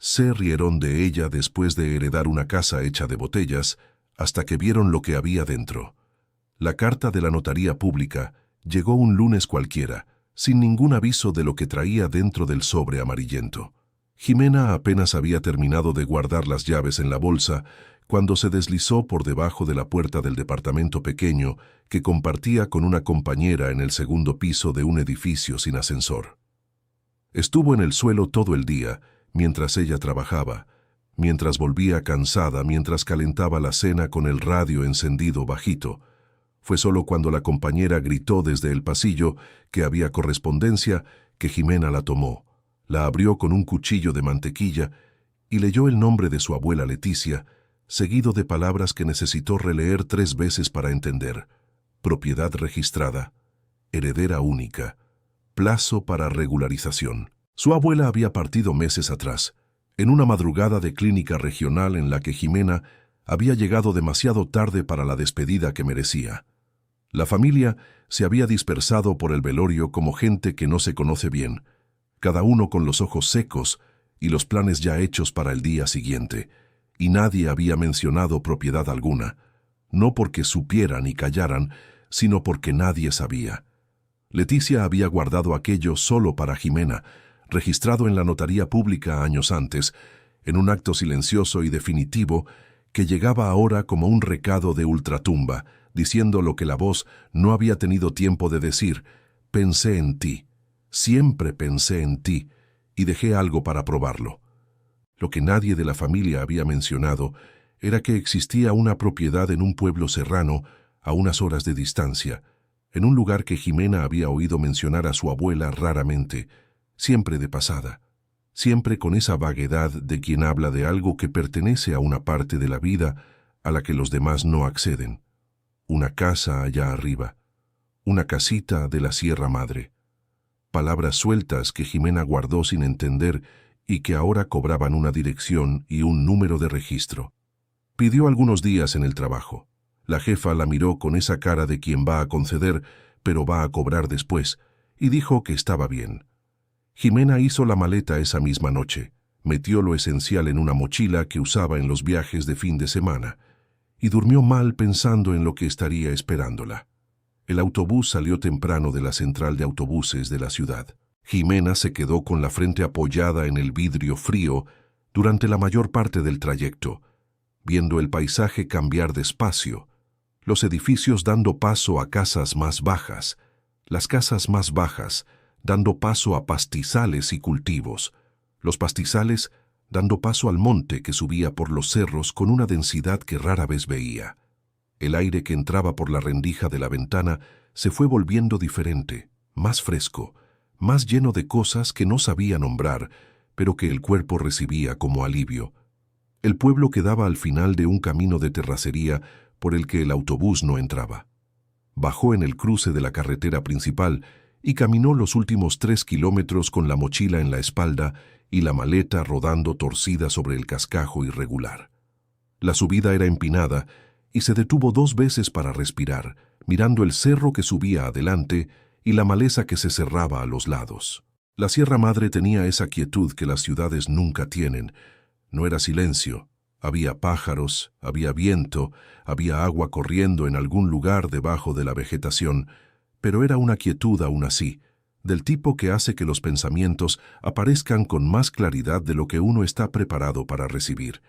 Se rieron de ella después de heredar una casa hecha de botellas, hasta que vieron lo que había dentro. La carta de la notaría pública llegó un lunes cualquiera, sin ningún aviso de lo que traía dentro del sobre amarillento. Jimena apenas había terminado de guardar las llaves en la bolsa cuando se deslizó por debajo de la puerta del departamento pequeño que compartía con una compañera en el segundo piso de un edificio sin ascensor. Estuvo en el suelo todo el día, mientras ella trabajaba, mientras volvía cansada, mientras calentaba la cena con el radio encendido bajito. Fue solo cuando la compañera gritó desde el pasillo que había correspondencia que Jimena la tomó, la abrió con un cuchillo de mantequilla y leyó el nombre de su abuela Leticia, seguido de palabras que necesitó releer 3 veces para entender. Propiedad registrada, heredera única, plazo para regularización. Su abuela había partido meses atrás, en una madrugada de clínica regional en la que Jimena había llegado demasiado tarde para la despedida que merecía. La familia se había dispersado por el velorio como gente que no se conoce bien, cada uno con los ojos secos y los planes ya hechos para el día siguiente, y nadie había mencionado propiedad alguna, no porque supieran y callaran, sino porque nadie sabía. Leticia había guardado aquello solo para Jimena, registrado en la notaría pública años antes, en un acto silencioso y definitivo que llegaba ahora como un recado de ultratumba, diciendo lo que la voz no había tenido tiempo de decir: pensé en ti, siempre pensé en ti, y dejé algo para probarlo. Lo que nadie de la familia había mencionado era que existía una propiedad en un pueblo serrano a unas horas de distancia, en un lugar que Jimena había oído mencionar a su abuela raramente, siempre de pasada, siempre con esa vaguedad de quien habla de algo que pertenece a una parte de la vida a la que los demás no acceden. Una casa allá arriba, una casita de la Sierra Madre. Palabras sueltas que Jimena guardó sin entender y que ahora cobraban una dirección y un número de registro. Pidió algunos días en el trabajo. La jefa la miró con esa cara de quien va a conceder, pero va a cobrar después, y dijo que estaba bien. Jimena hizo la maleta esa misma noche, metió lo esencial en una mochila que usaba en los viajes de fin de semana, y durmió mal pensando en lo que estaría esperándola. El autobús salió temprano de la central de autobuses de la ciudad. Jimena se quedó con la frente apoyada en el vidrio frío durante la mayor parte del trayecto, viendo el paisaje cambiar despacio, los edificios dando paso a casas más bajas, las casas más bajas dando paso a pastizales y cultivos, los pastizales dando paso al monte que subía por los cerros con una densidad que rara vez veía. El aire que entraba por la rendija de la ventana se fue volviendo diferente, más fresco, más lleno de cosas que no sabía nombrar, pero que el cuerpo recibía como alivio. El pueblo quedaba al final de un camino de terracería por el que el autobús no entraba. Bajó en el cruce de la carretera principal y caminó los últimos 3 kilómetros con la mochila en la espalda y la maleta rodando torcida sobre el cascajo irregular. La subida era empinada y se detuvo 2 veces para respirar, mirando el cerro que subía adelante y la maleza que se cerraba a los lados. La Sierra Madre tenía esa quietud que las ciudades nunca tienen. No era silencio, había pájaros, había viento, había agua corriendo en algún lugar debajo de la vegetación, pero era una quietud aún así, del tipo que hace que los pensamientos aparezcan con más claridad de lo que uno está preparado para recibir.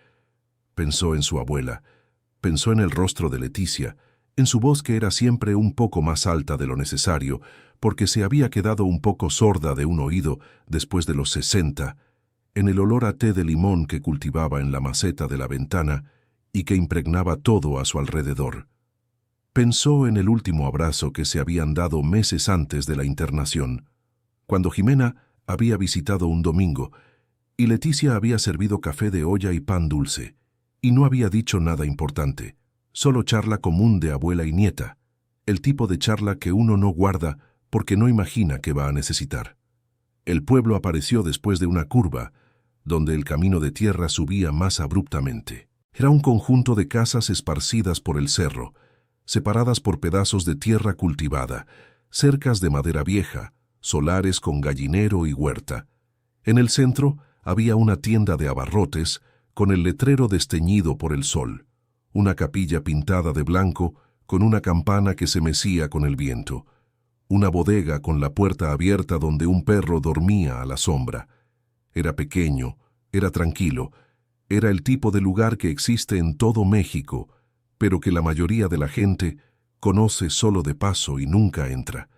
Pensó en su abuela, pensó en el rostro de Leticia, en su voz que era siempre un poco más alta de lo necesario, porque se había quedado un poco sorda de un oído después de los 60, en el olor a té de limón que cultivaba en la maceta de la ventana y que impregnaba todo a su alrededor. Pensó en el último abrazo que se habían dado meses antes de la internación, cuando Jimena había visitado un domingo y Leticia había servido café de olla y pan dulce, y no había dicho nada importante, solo charla común de abuela y nieta, el tipo de charla que uno no guarda porque no imagina que va a necesitar. El pueblo apareció después de una curva, donde el camino de tierra subía más abruptamente. Era un conjunto de casas esparcidas por el cerro, separadas por pedazos de tierra cultivada, cercas de madera vieja, solares con gallinero y huerta. En el centro había una tienda de abarrotes con el letrero desteñido por el sol, una capilla pintada de blanco con una campana que se mecía con el viento, una bodega con la puerta abierta donde un perro dormía a la sombra. Era pequeño, era tranquilo, era el tipo de lugar que existe en todo México, pero que la mayoría de la gente conoce solo de paso y nunca entra.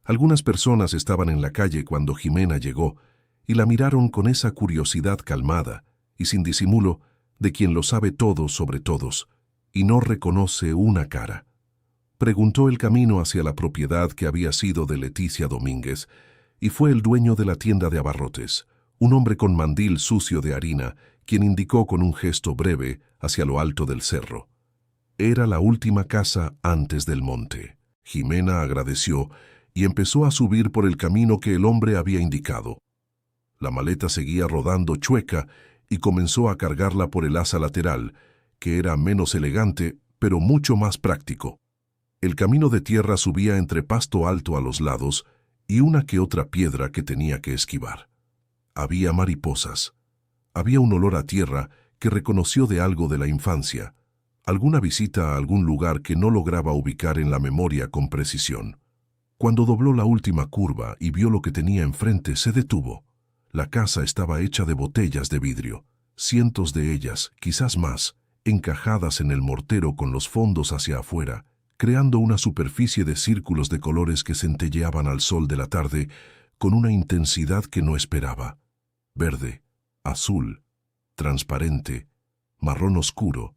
Algunas personas estaban en la calle cuando Jimena llegó y la miraron con esa curiosidad calmada y sin disimulo de quien lo sabe todo sobre todos y no reconoce una cara. Preguntó el camino hacia la propiedad que había sido de Leticia Domínguez y fue el dueño de la tienda de abarrotes, un hombre con mandil sucio de harina, quien indicó con un gesto breve hacia lo alto del cerro. Era la última casa antes del monte. Jimena agradeció y empezó a subir por el camino que el hombre había indicado. La maleta seguía rodando chueca y comenzó a cargarla por el asa lateral, que era menos elegante, pero mucho más práctico. El camino de tierra subía entre pasto alto a los lados y una que otra piedra que tenía que esquivar. Había mariposas. Había un olor a tierra que reconoció de algo de la infancia, alguna visita a algún lugar que no lograba ubicar en la memoria con precisión. Cuando dobló la última curva y vio lo que tenía enfrente, se detuvo. La casa estaba hecha de botellas de vidrio, cientos de ellas, quizás más, encajadas en el mortero con los fondos hacia afuera, creando una superficie de círculos de colores que centelleaban al sol de la tarde con una intensidad que no esperaba. Verde, azul, transparente, marrón oscuro.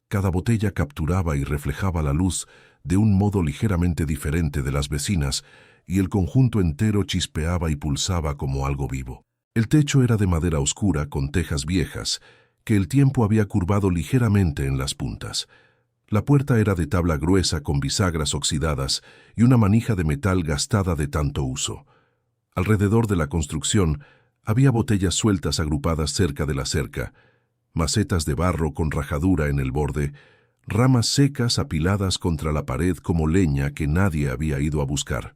Cada botella capturaba y reflejaba la luz de un modo ligeramente diferente de las vecinas, y el conjunto entero chispeaba y pulsaba como algo vivo. El techo era de madera oscura con tejas viejas, que el tiempo había curvado ligeramente en las puntas. La puerta era de tabla gruesa con bisagras oxidadas y una manija de metal gastada de tanto uso. Alrededor de la construcción había botellas sueltas agrupadas cerca de la cerca, macetas de barro con rajadura en el borde, ramas secas apiladas contra la pared como leña que nadie había ido a buscar.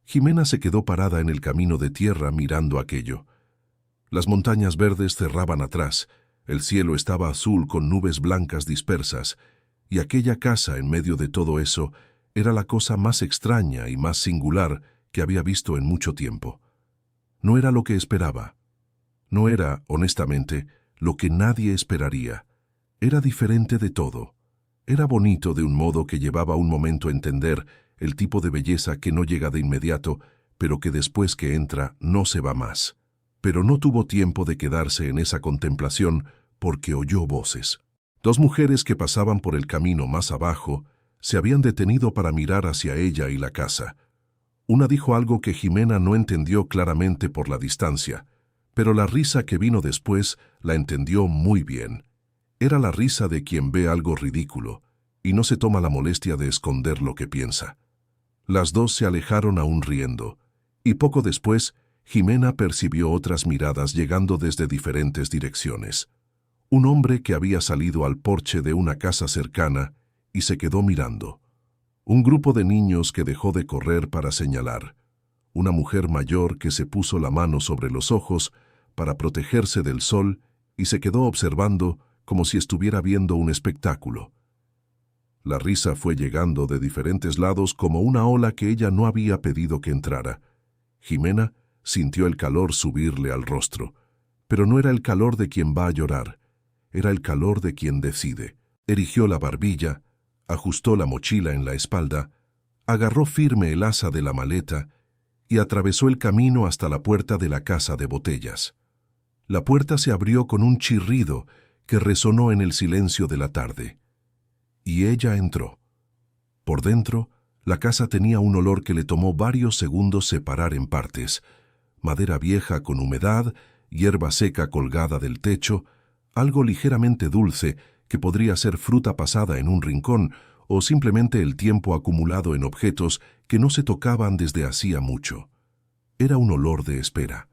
Jimena se quedó parada en el camino de tierra mirando aquello. Las montañas verdes cerraban atrás, el cielo estaba azul con nubes blancas dispersas, y aquella casa en medio de todo eso era la cosa más extraña y más singular que había visto en mucho tiempo. No era lo que esperaba. No era, honestamente, lo que nadie esperaría. Era diferente de todo. Era bonito de un modo que llevaba un momento a entender, el tipo de belleza que no llega de inmediato, pero que después que entra no se va más. Pero no tuvo tiempo de quedarse en esa contemplación porque oyó voces. Dos mujeres que pasaban por el camino más abajo se habían detenido para mirar hacia ella y la casa. Una dijo algo que Jimena no entendió claramente por la distancia, pero la risa que vino después la entendió muy bien. Era la risa de quien ve algo ridículo y no se toma la molestia de esconder lo que piensa. Las dos se alejaron aún riendo, y poco después Jimena percibió otras miradas llegando desde diferentes direcciones. Un hombre que había salido al porche de una casa cercana y se quedó mirando. Un grupo de niños que dejó de correr para señalar. Una mujer mayor que se puso la mano sobre los ojos para protegerse del sol y se quedó observando como si estuviera viendo un espectáculo. La risa fue llegando de diferentes lados como una ola que ella no había pedido que entrara. Jimena sintió el calor subirle al rostro, pero no era el calor de quien va a llorar. Era el calor de quien decide. Erigió la barbilla, ajustó la mochila en la espalda, agarró firme el asa de la maleta y atravesó el camino hasta la puerta de la casa de botellas. La puerta se abrió con un chirrido que resonó en el silencio de la tarde. Y ella entró. Por dentro, la casa tenía un olor que le tomó varios segundos separar en partes. Madera vieja con humedad, hierba seca colgada del techo, algo ligeramente dulce que podría ser fruta pasada en un rincón o simplemente el tiempo acumulado en objetos que no se tocaban desde hacía mucho. Era un olor de espera.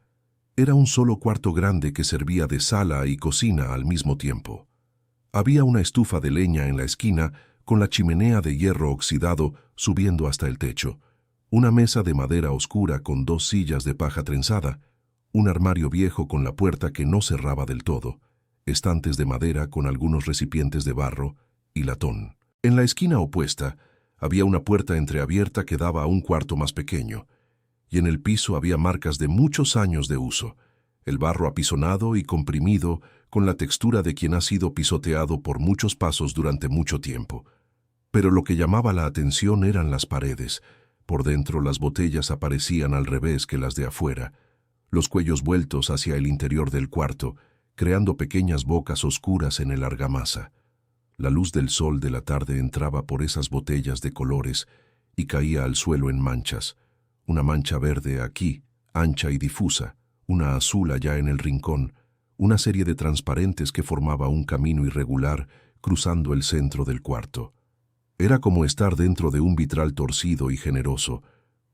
Era un solo cuarto grande que servía de sala y cocina al mismo tiempo. Había una estufa de leña en la esquina con la chimenea de hierro oxidado subiendo hasta el techo, una mesa de madera oscura con dos sillas de paja trenzada, un armario viejo con la puerta que no cerraba del todo, estantes de madera con algunos recipientes de barro y latón. En la esquina opuesta había una puerta entreabierta que daba a un cuarto más pequeño, y en el piso había marcas de muchos años de uso, el barro apisonado y comprimido con la textura de quien ha sido pisoteado por muchos pasos durante mucho tiempo. Pero lo que llamaba la atención eran las paredes. Por dentro las botellas aparecían al revés que las de afuera, los cuellos vueltos hacia el interior del cuarto, creando pequeñas bocas oscuras en el argamasa. La luz del sol de la tarde entraba por esas botellas de colores y caía al suelo en manchas. Una mancha verde aquí, ancha y difusa, una azul allá en el rincón, una serie de transparentes que formaba un camino irregular cruzando el centro del cuarto. Era como estar dentro de un vitral torcido y generoso,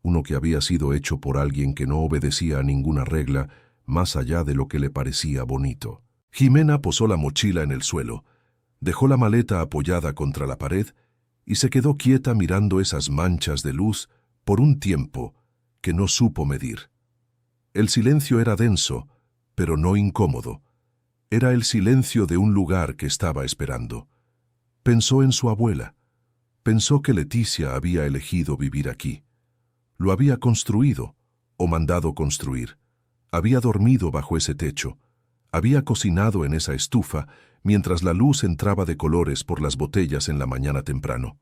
uno que había sido hecho por alguien que no obedecía a ninguna regla más allá de lo que le parecía bonito. Jimena posó la mochila en el suelo, dejó la maleta apoyada contra la pared y se quedó quieta mirando esas manchas de luz por un tiempo que no supo medir. El silencio era denso, pero no incómodo. Era el silencio de un lugar que estaba esperando. Pensó en su abuela. Pensó que Leticia había elegido vivir aquí. Lo había construido, o mandado construir. Había dormido bajo ese techo. Había cocinado en esa estufa mientras la luz entraba de colores por las botellas en la mañana temprano.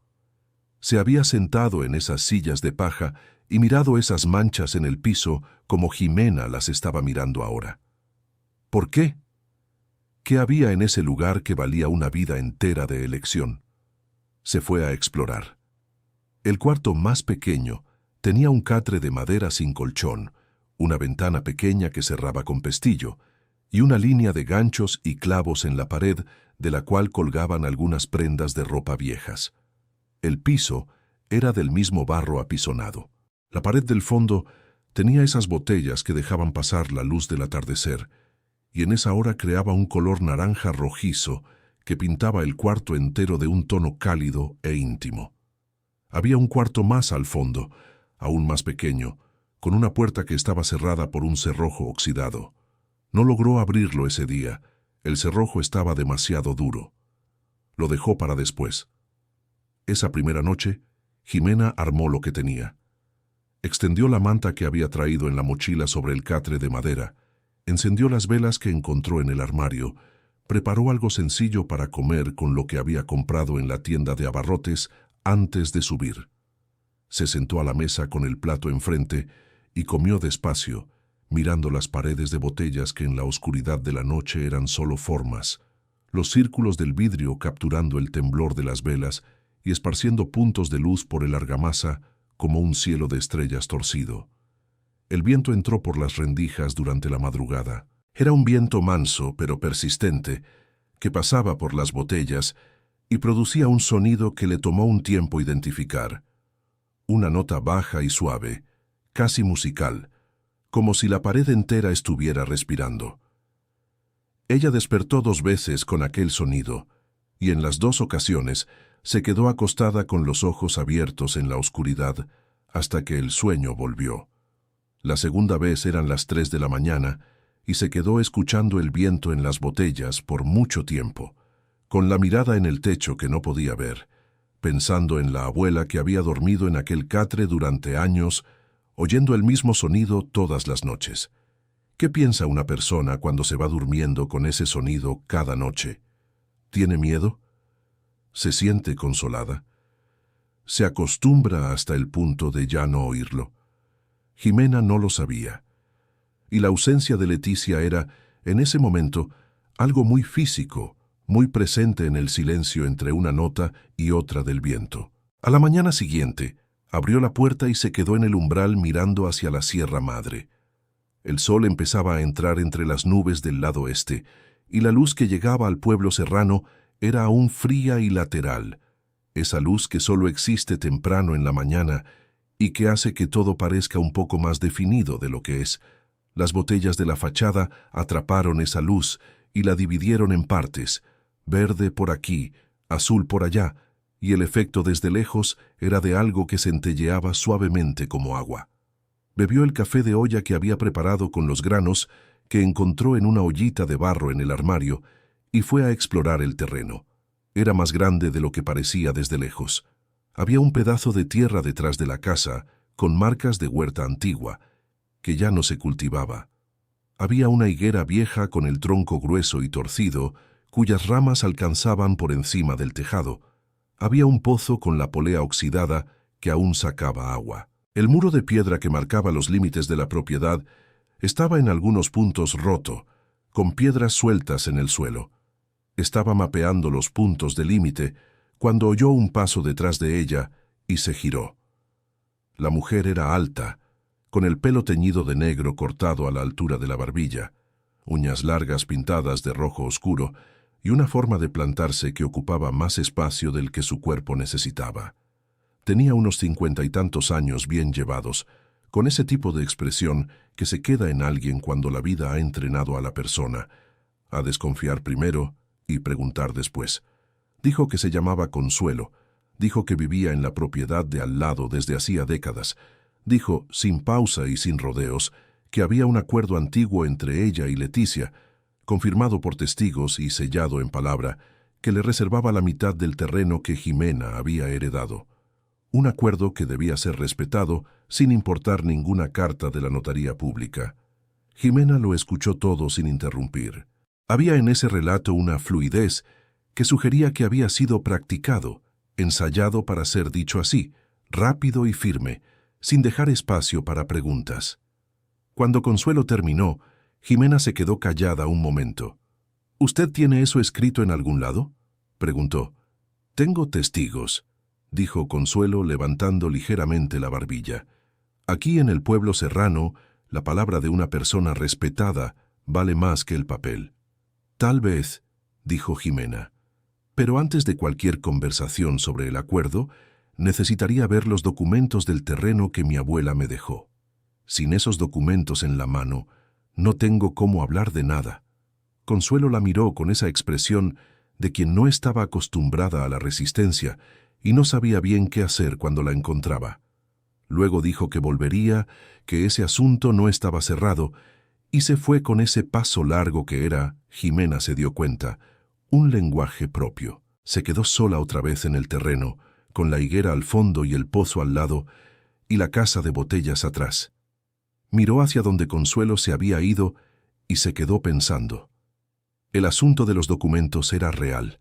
Se había sentado en esas sillas de paja y mirado esas manchas en el piso como Jimena las estaba mirando ahora. ¿Por qué? ¿Qué había en ese lugar que valía una vida entera de elección? Se fue a explorar. El cuarto más pequeño tenía un catre de madera sin colchón, una ventana pequeña que cerraba con pestillo, y una línea de ganchos y clavos en la pared de la cual colgaban algunas prendas de ropa viejas. El piso era del mismo barro apisonado. La pared del fondo tenía esas botellas que dejaban pasar la luz del atardecer, y en esa hora creaba un color naranja rojizo que pintaba el cuarto entero de un tono cálido e íntimo. Había un cuarto más al fondo, aún más pequeño, con una puerta que estaba cerrada por un cerrojo oxidado. No logró abrirlo ese día. El cerrojo estaba demasiado duro. Lo dejó para después. Esa primera noche, Jimena armó lo que tenía. Extendió la manta que había traído en la mochila sobre el catre de madera, encendió las velas que encontró en el armario, preparó algo sencillo para comer con lo que había comprado en la tienda de abarrotes antes de subir. Se sentó a la mesa con el plato enfrente y comió despacio, mirando las paredes de botellas que en la oscuridad de la noche eran solo formas, los círculos del vidrio capturando el temblor de las velas y esparciendo puntos de luz por el argamasa como un cielo de estrellas torcido. El viento entró por las rendijas durante la madrugada. Era un viento manso pero persistente que pasaba por las botellas y producía un sonido que le tomó un tiempo identificar. Una nota baja y suave, casi musical, como si la pared entera estuviera respirando. Ella despertó 2 veces con aquel sonido, y en las 2 ocasiones se quedó acostada con los ojos abiertos en la oscuridad hasta que el sueño volvió. La segunda vez eran las 3 de la mañana y se quedó escuchando el viento en las botellas por mucho tiempo, con la mirada en el techo que no podía ver, pensando en la abuela que había dormido en aquel catre durante años, oyendo el mismo sonido todas las noches. ¿Qué piensa una persona cuando se va durmiendo con ese sonido cada noche? ¿Tiene miedo? ¿Se siente consolada? ¿Se acostumbra hasta el punto de ya no oírlo? Jimena no lo sabía. Y la ausencia de Leticia era, en ese momento, algo muy físico, muy presente en el silencio entre una nota y otra del viento. A la mañana siguiente, abrió la puerta y se quedó en el umbral mirando hacia la Sierra Madre. El sol empezaba a entrar entre las nubes del lado este, y la luz que llegaba al pueblo serrano era aún fría y lateral, esa luz que solo existe temprano en la mañana y que hace que todo parezca un poco más definido de lo que es. Las botellas de la fachada atraparon esa luz y la dividieron en partes, verde por aquí, azul por allá, y el efecto desde lejos era de algo que centelleaba suavemente como agua. Bebió el café de olla que había preparado con los granos que encontró en una ollita de barro en el armario y fue a explorar el terreno. Era más grande de lo que parecía desde lejos. Había un pedazo de tierra detrás de la casa, con marcas de huerta antigua, que ya no se cultivaba. Había una higuera vieja con el tronco grueso y torcido, cuyas ramas alcanzaban por encima del tejado. Había un pozo con la polea oxidada que aún sacaba agua. El muro de piedra que marcaba los límites de la propiedad estaba en algunos puntos roto, con piedras sueltas en el suelo. Estaba mapeando los puntos de límite cuando oyó un paso detrás de ella y se giró. La mujer era alta, con el pelo teñido de negro cortado a la altura de la barbilla, uñas largas pintadas de rojo oscuro y una forma de plantarse que ocupaba más espacio del que su cuerpo necesitaba. Tenía unos 50 y tantos años bien llevados, con ese tipo de expresión que se queda en alguien cuando la vida ha entrenado a la persona, a desconfiar primero y preguntar después. Dijo que se llamaba Consuelo, dijo que vivía en la propiedad de al lado desde hacía décadas, dijo, sin pausa y sin rodeos, que había un acuerdo antiguo entre ella y Leticia, confirmado por testigos y sellado en palabra, que le reservaba la mitad del terreno que Jimena había heredado. Un acuerdo que debía ser respetado sin importar ninguna carta de la notaría pública. Jimena lo escuchó todo sin interrumpir. Había en ese relato una fluidez que sugería que había sido practicado, ensayado para ser dicho así, rápido y firme, sin dejar espacio para preguntas. Cuando Consuelo terminó, Jimena se quedó callada un momento. «¿Usted tiene eso escrito en algún lado?», preguntó. «Tengo testigos», dijo Consuelo levantando ligeramente la barbilla. «Aquí en el pueblo serrano, la palabra de una persona respetada vale más que el papel». «Tal vez», dijo Jimena. «Pero antes de cualquier conversación sobre el acuerdo, necesitaría ver los documentos del terreno que mi abuela me dejó. Sin esos documentos en la mano, no tengo cómo hablar de nada». Consuelo la miró con esa expresión de quien no estaba acostumbrada a la resistencia y no sabía bien qué hacer cuando la encontraba. Luego dijo que volvería, que ese asunto no estaba cerrado, y se fue con ese paso largo que era, Jimena se dio cuenta, un lenguaje propio. Se quedó sola otra vez en el terreno, con la higuera al fondo y el pozo al lado, y la casa de botellas atrás. Miró hacia donde Consuelo se había ido y se quedó pensando. El asunto de los documentos era real.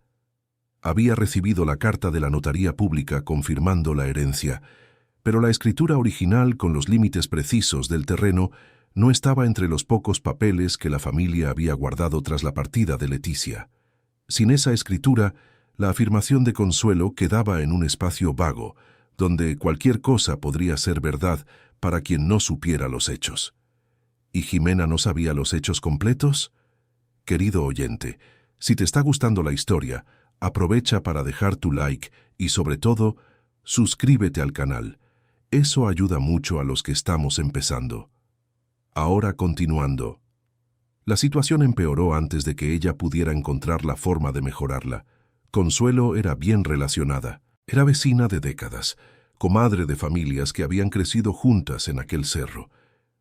Había recibido la carta de la notaría pública confirmando la herencia, pero la escritura original con los límites precisos del terreno no estaba entre los pocos papeles que la familia había guardado tras la partida de Leticia. Sin esa escritura, la afirmación de Consuelo quedaba en un espacio vago, donde cualquier cosa podría ser verdad para quien no supiera los hechos. ¿Y Jimena no sabía los hechos completos? Querido oyente, si te está gustando la historia, aprovecha para dejar tu like y, sobre todo, suscríbete al canal. Eso ayuda mucho a los que estamos empezando. Ahora continuando. La situación empeoró antes de que ella pudiera encontrar la forma de mejorarla. Consuelo era bien relacionada. Era vecina de décadas, comadre de familias que habían crecido juntas en aquel cerro,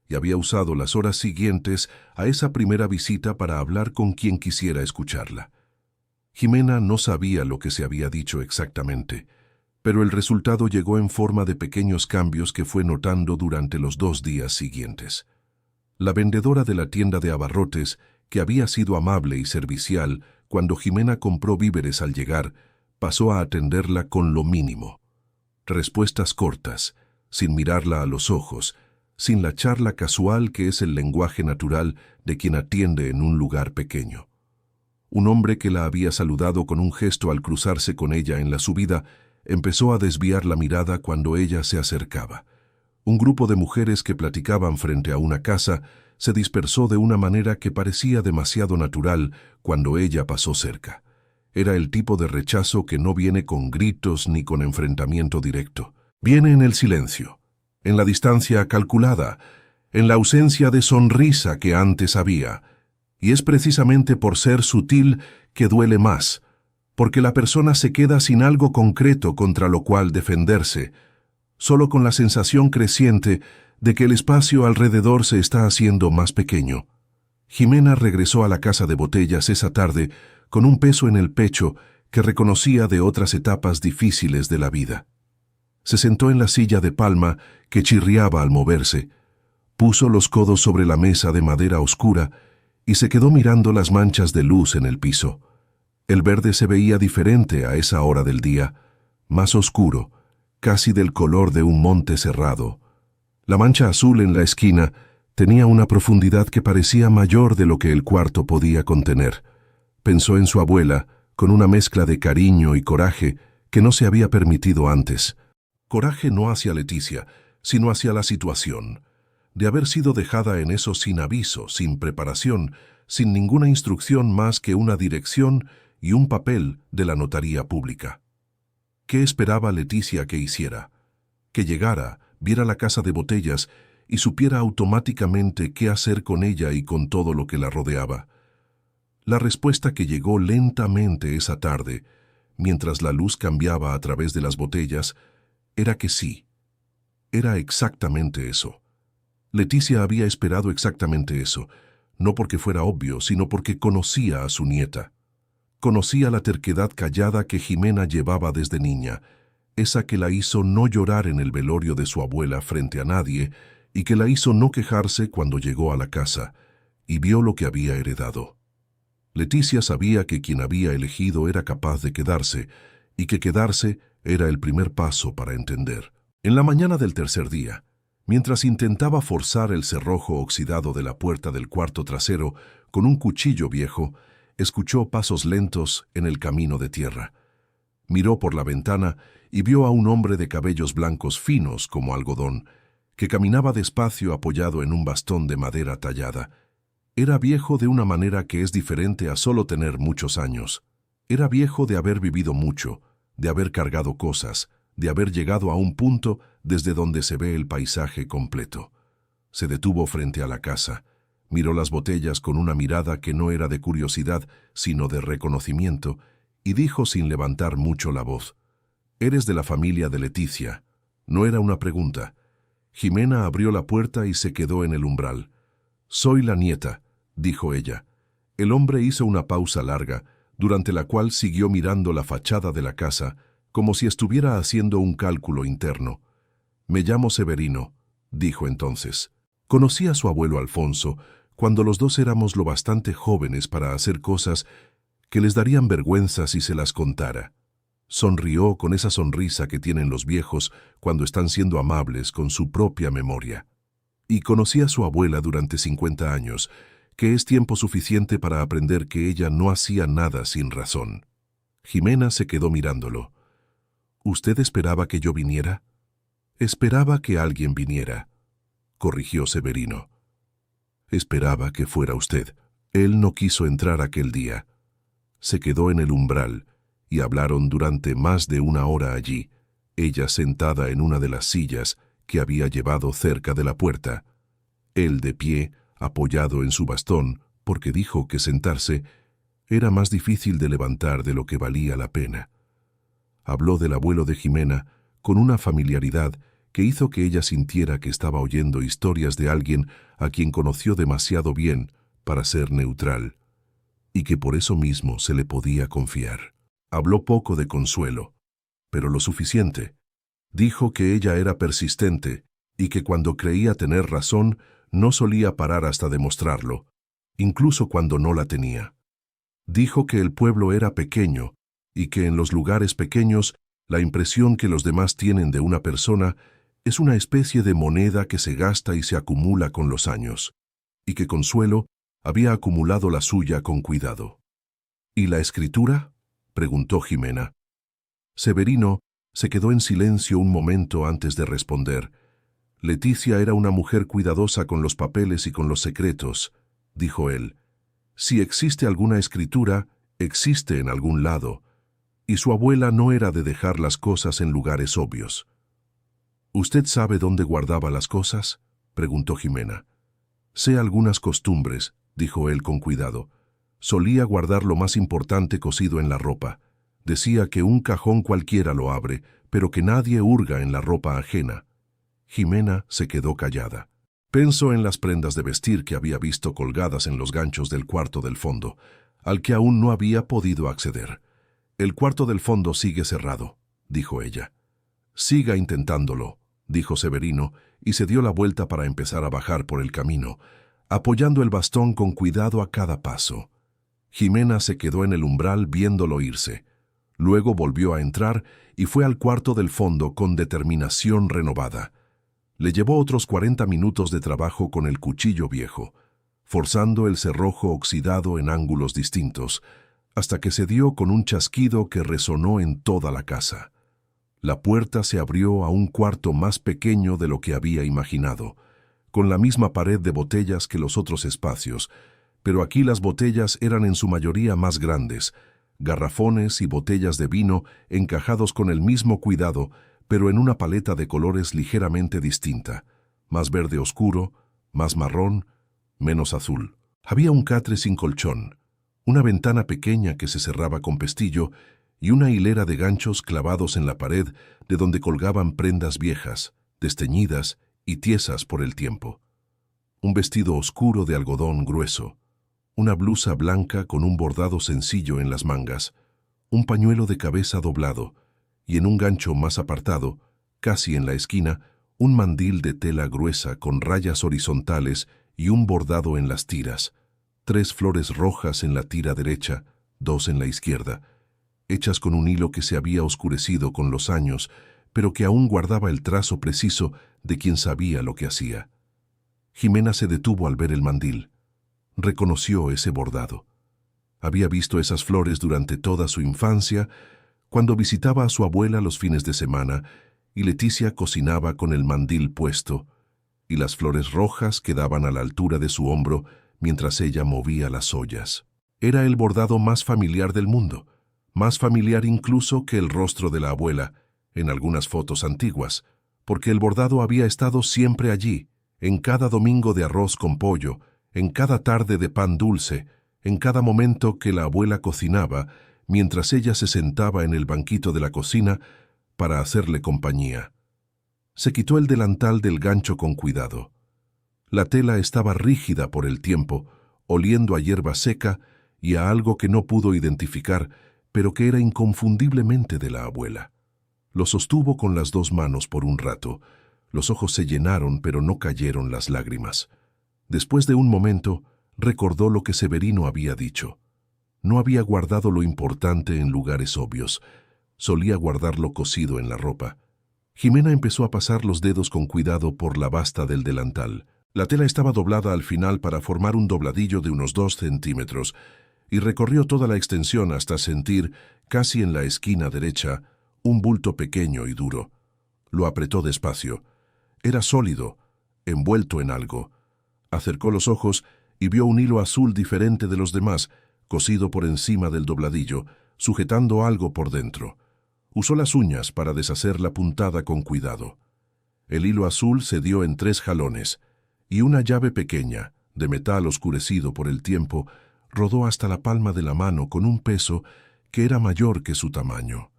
y había usado las horas siguientes a esa primera visita para hablar con quien quisiera escucharla. Jimena no sabía lo que se había dicho exactamente, pero el resultado llegó en forma de pequeños cambios que fue notando durante los 2 días siguientes. La vendedora de la tienda de abarrotes, que había sido amable y servicial cuando Jimena compró víveres al llegar, pasó a atenderla con lo mínimo. Respuestas cortas, sin mirarla a los ojos, sin la charla casual que es el lenguaje natural de quien atiende en un lugar pequeño. Un hombre que la había saludado con un gesto al cruzarse con ella en la subida, empezó a desviar la mirada cuando ella se acercaba. Un grupo de mujeres que platicaban frente a una casa se dispersó de una manera que parecía demasiado natural cuando ella pasó cerca. Era el tipo de rechazo que no viene con gritos ni con enfrentamiento directo. Viene en el silencio, en la distancia calculada, en la ausencia de sonrisa que antes había. Y es precisamente por ser sutil que duele más, porque la persona se queda sin algo concreto contra lo cual defenderse, solo con la sensación creciente de que el espacio alrededor se está haciendo más pequeño. Jimena regresó a la casa de botellas esa tarde con un peso en el pecho que reconocía de otras etapas difíciles de la vida. Se sentó en la silla de palma que chirriaba al moverse, puso los codos sobre la mesa de madera oscura y se quedó mirando las manchas de luz en el piso. El verde se veía diferente a esa hora del día, más oscuro, casi del color de un monte cerrado. La mancha azul en la esquina tenía una profundidad que parecía mayor de lo que el cuarto podía contener. Pensó en su abuela, con una mezcla de cariño y coraje que no se había permitido antes. Coraje no hacia Leticia, sino hacia la situación, de haber sido dejada en eso sin aviso, sin preparación, sin ninguna instrucción más que una dirección y un papel de la notaría pública. ¿Qué esperaba Leticia que hiciera? Que llegara, viera la casa de botellas y supiera automáticamente qué hacer con ella y con todo lo que la rodeaba. La respuesta que llegó lentamente esa tarde, mientras la luz cambiaba a través de las botellas, era que sí. Era exactamente eso. Leticia había esperado exactamente eso, no porque fuera obvio, sino porque conocía a su nieta. Conocía la terquedad callada que Jimena llevaba desde niña, esa que la hizo no llorar en el velorio de su abuela frente a nadie y que la hizo no quejarse cuando llegó a la casa y vio lo que había heredado. Leticia sabía que quien había elegido era capaz de quedarse y que quedarse era el primer paso para entender. En la mañana del tercer día, mientras intentaba forzar el cerrojo oxidado de la puerta del cuarto trasero con un cuchillo viejo, escuchó pasos lentos en el camino de tierra. Miró por la ventana y vio a un hombre de cabellos blancos finos como algodón, que caminaba despacio apoyado en un bastón de madera tallada. Era viejo de una manera que es diferente a solo tener muchos años. Era viejo de haber vivido mucho, de haber cargado cosas, de haber llegado a un punto desde donde se ve el paisaje completo. Se detuvo frente a la casa, miró las botellas con una mirada que no era de curiosidad, sino de reconocimiento, y dijo sin levantar mucho la voz: «Eres de la familia de Leticia». No era una pregunta. Jimena abrió la puerta y se quedó en el umbral. «Soy la nieta», dijo ella. El hombre hizo una pausa larga, durante la cual siguió mirando la fachada de la casa, como si estuviera haciendo un cálculo interno. «Me llamo Severino», dijo entonces. Conocí a su abuelo Alfonso cuando los dos éramos lo bastante jóvenes para hacer cosas que les darían vergüenza si se las contara. Sonrió con esa sonrisa que tienen los viejos cuando están siendo amables con su propia memoria. Y conocí a su abuela durante 50 años, que es tiempo suficiente para aprender que ella no hacía nada sin razón. Jimena se quedó mirándolo. «¿Usted esperaba que yo viniera?» «Esperaba que alguien viniera», corrigió Severino. «Esperaba que fuera usted. Él no quiso entrar aquel día. Se quedó en el umbral y hablaron durante más de una hora allí, ella sentada en una de las sillas que había llevado cerca de la puerta, él de pie, apoyado en su bastón, porque dijo que sentarse era más difícil de levantar de lo que valía la pena. Habló del abuelo de Jimena con una familiaridad que hizo que ella sintiera que estaba oyendo historias de alguien a quien conoció demasiado bien para ser neutral, y que por eso mismo se le podía confiar. Habló poco de Consuelo, pero lo suficiente. Dijo que ella era persistente y que cuando creía tener razón no solía parar hasta demostrarlo, incluso cuando no la tenía. Dijo que el pueblo era pequeño y que en los lugares pequeños la impresión que los demás tienen de una persona es una especie de moneda que se gasta y se acumula con los años, y que Consuelo había acumulado la suya con cuidado. «¿Y la escritura?», preguntó Jimena. Severino se quedó en silencio un momento antes de responder. «Leticia era una mujer cuidadosa con los papeles y con los secretos», dijo él. «Si existe alguna escritura, existe en algún lado, y su abuela no era de dejar las cosas en lugares obvios». «¿Usted sabe dónde guardaba las cosas?», preguntó Jimena. «Sé algunas costumbres», dijo él con cuidado. «Solía guardar lo más importante cosido en la ropa. Decía que un cajón cualquiera lo abre, pero que nadie hurga en la ropa ajena». Jimena se quedó callada. Pensó en las prendas de vestir que había visto colgadas en los ganchos del cuarto del fondo, al que aún no había podido acceder. «El cuarto del fondo sigue cerrado», dijo ella. «Siga intentándolo», dijo Severino, y se dio la vuelta para empezar a bajar por el camino, apoyando el bastón con cuidado a cada paso. Jimena se quedó en el umbral viéndolo irse. Luego volvió a entrar y fue al cuarto del fondo con determinación renovada. Le llevó otros 40 minutos de trabajo con el cuchillo viejo, forzando el cerrojo oxidado en ángulos distintos, hasta que se dio con un chasquido que resonó en toda la casa. La puerta se abrió a un cuarto más pequeño de lo que había imaginado, con la misma pared de botellas que los otros espacios, pero aquí las botellas eran en su mayoría más grandes, garrafones y botellas de vino encajados con el mismo cuidado, pero en una paleta de colores ligeramente distinta, más verde oscuro, más marrón, menos azul. Había un catre sin colchón, una ventana pequeña que se cerraba con pestillo y una hilera de ganchos clavados en la pared de donde colgaban prendas viejas, desteñidas y tiesas por el tiempo. Un vestido oscuro de algodón grueso, una blusa blanca con un bordado sencillo en las mangas, un pañuelo de cabeza doblado y en un gancho más apartado, casi en la esquina, un mandil de tela gruesa con rayas horizontales y un bordado en las tiras, 3 flores rojas en la tira derecha, 2 en la izquierda, hechas con un hilo que se había oscurecido con los años, pero que aún guardaba el trazo preciso de quien sabía lo que hacía. Jimena se detuvo al ver el mandil. Reconoció ese bordado. Había visto esas flores durante toda su infancia, cuando visitaba a su abuela los fines de semana y Leticia cocinaba con el mandil puesto, y las flores rojas quedaban a la altura de su hombro mientras ella movía las ollas. Era el bordado más familiar del mundo, más familiar incluso que el rostro de la abuela, en algunas fotos antiguas, porque el bordado había estado siempre allí, en cada domingo de arroz con pollo, en cada tarde de pan dulce, en cada momento que la abuela cocinaba, mientras ella se sentaba en el banquito de la cocina para hacerle compañía. Se quitó el delantal del gancho con cuidado. La tela estaba rígida por el tiempo, oliendo a hierba seca y a algo que no pudo identificar, pero que era inconfundiblemente de la abuela. Lo sostuvo con las 2 manos por un rato. Los ojos se llenaron, pero no cayeron las lágrimas. Después de un momento, recordó lo que Severino había dicho. No había guardado lo importante en lugares obvios. Solía guardarlo cosido en la ropa. Jimena empezó a pasar los dedos con cuidado por la basta del delantal. La tela estaba doblada al final para formar un dobladillo de unos 2 centímetros, y recorrió toda la extensión hasta sentir, casi en la esquina derecha, un bulto pequeño y duro. Lo apretó despacio. Era sólido, envuelto en algo. Acercó los ojos y vio un hilo azul diferente de los demás, cosido por encima del dobladillo, sujetando algo por dentro. Usó las uñas para deshacer la puntada con cuidado. El hilo azul se dio en 3 jalones, y una llave pequeña, de metal oscurecido por el tiempo, rodó hasta la palma de la mano con un peso que era mayor que su tamaño.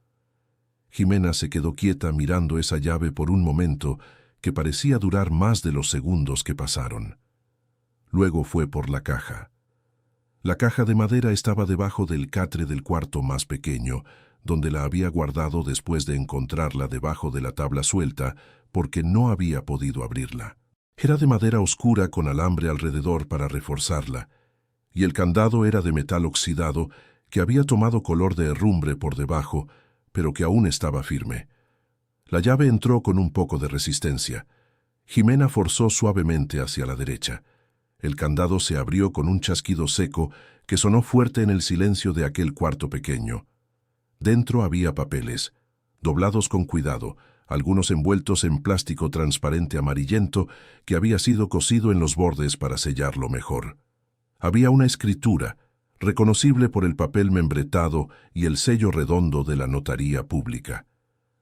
Jimena se quedó quieta mirando esa llave por un momento que parecía durar más de los segundos que pasaron. Luego fue por la caja. La caja de madera estaba debajo del catre del cuarto más pequeño, donde la había guardado después de encontrarla debajo de la tabla suelta, porque no había podido abrirla. Era de madera oscura con alambre alrededor para reforzarla, y el candado era de metal oxidado que había tomado color de herrumbre por debajo, pero que aún estaba firme. La llave entró con un poco de resistencia. Jimena forzó suavemente hacia la derecha. El candado se abrió con un chasquido seco que sonó fuerte en el silencio de aquel cuarto pequeño. Dentro había papeles, doblados con cuidado, algunos envueltos en plástico transparente amarillento que había sido cosido en los bordes para sellarlo mejor. Había una escritura, reconocible por el papel membretado y el sello redondo de la notaría pública.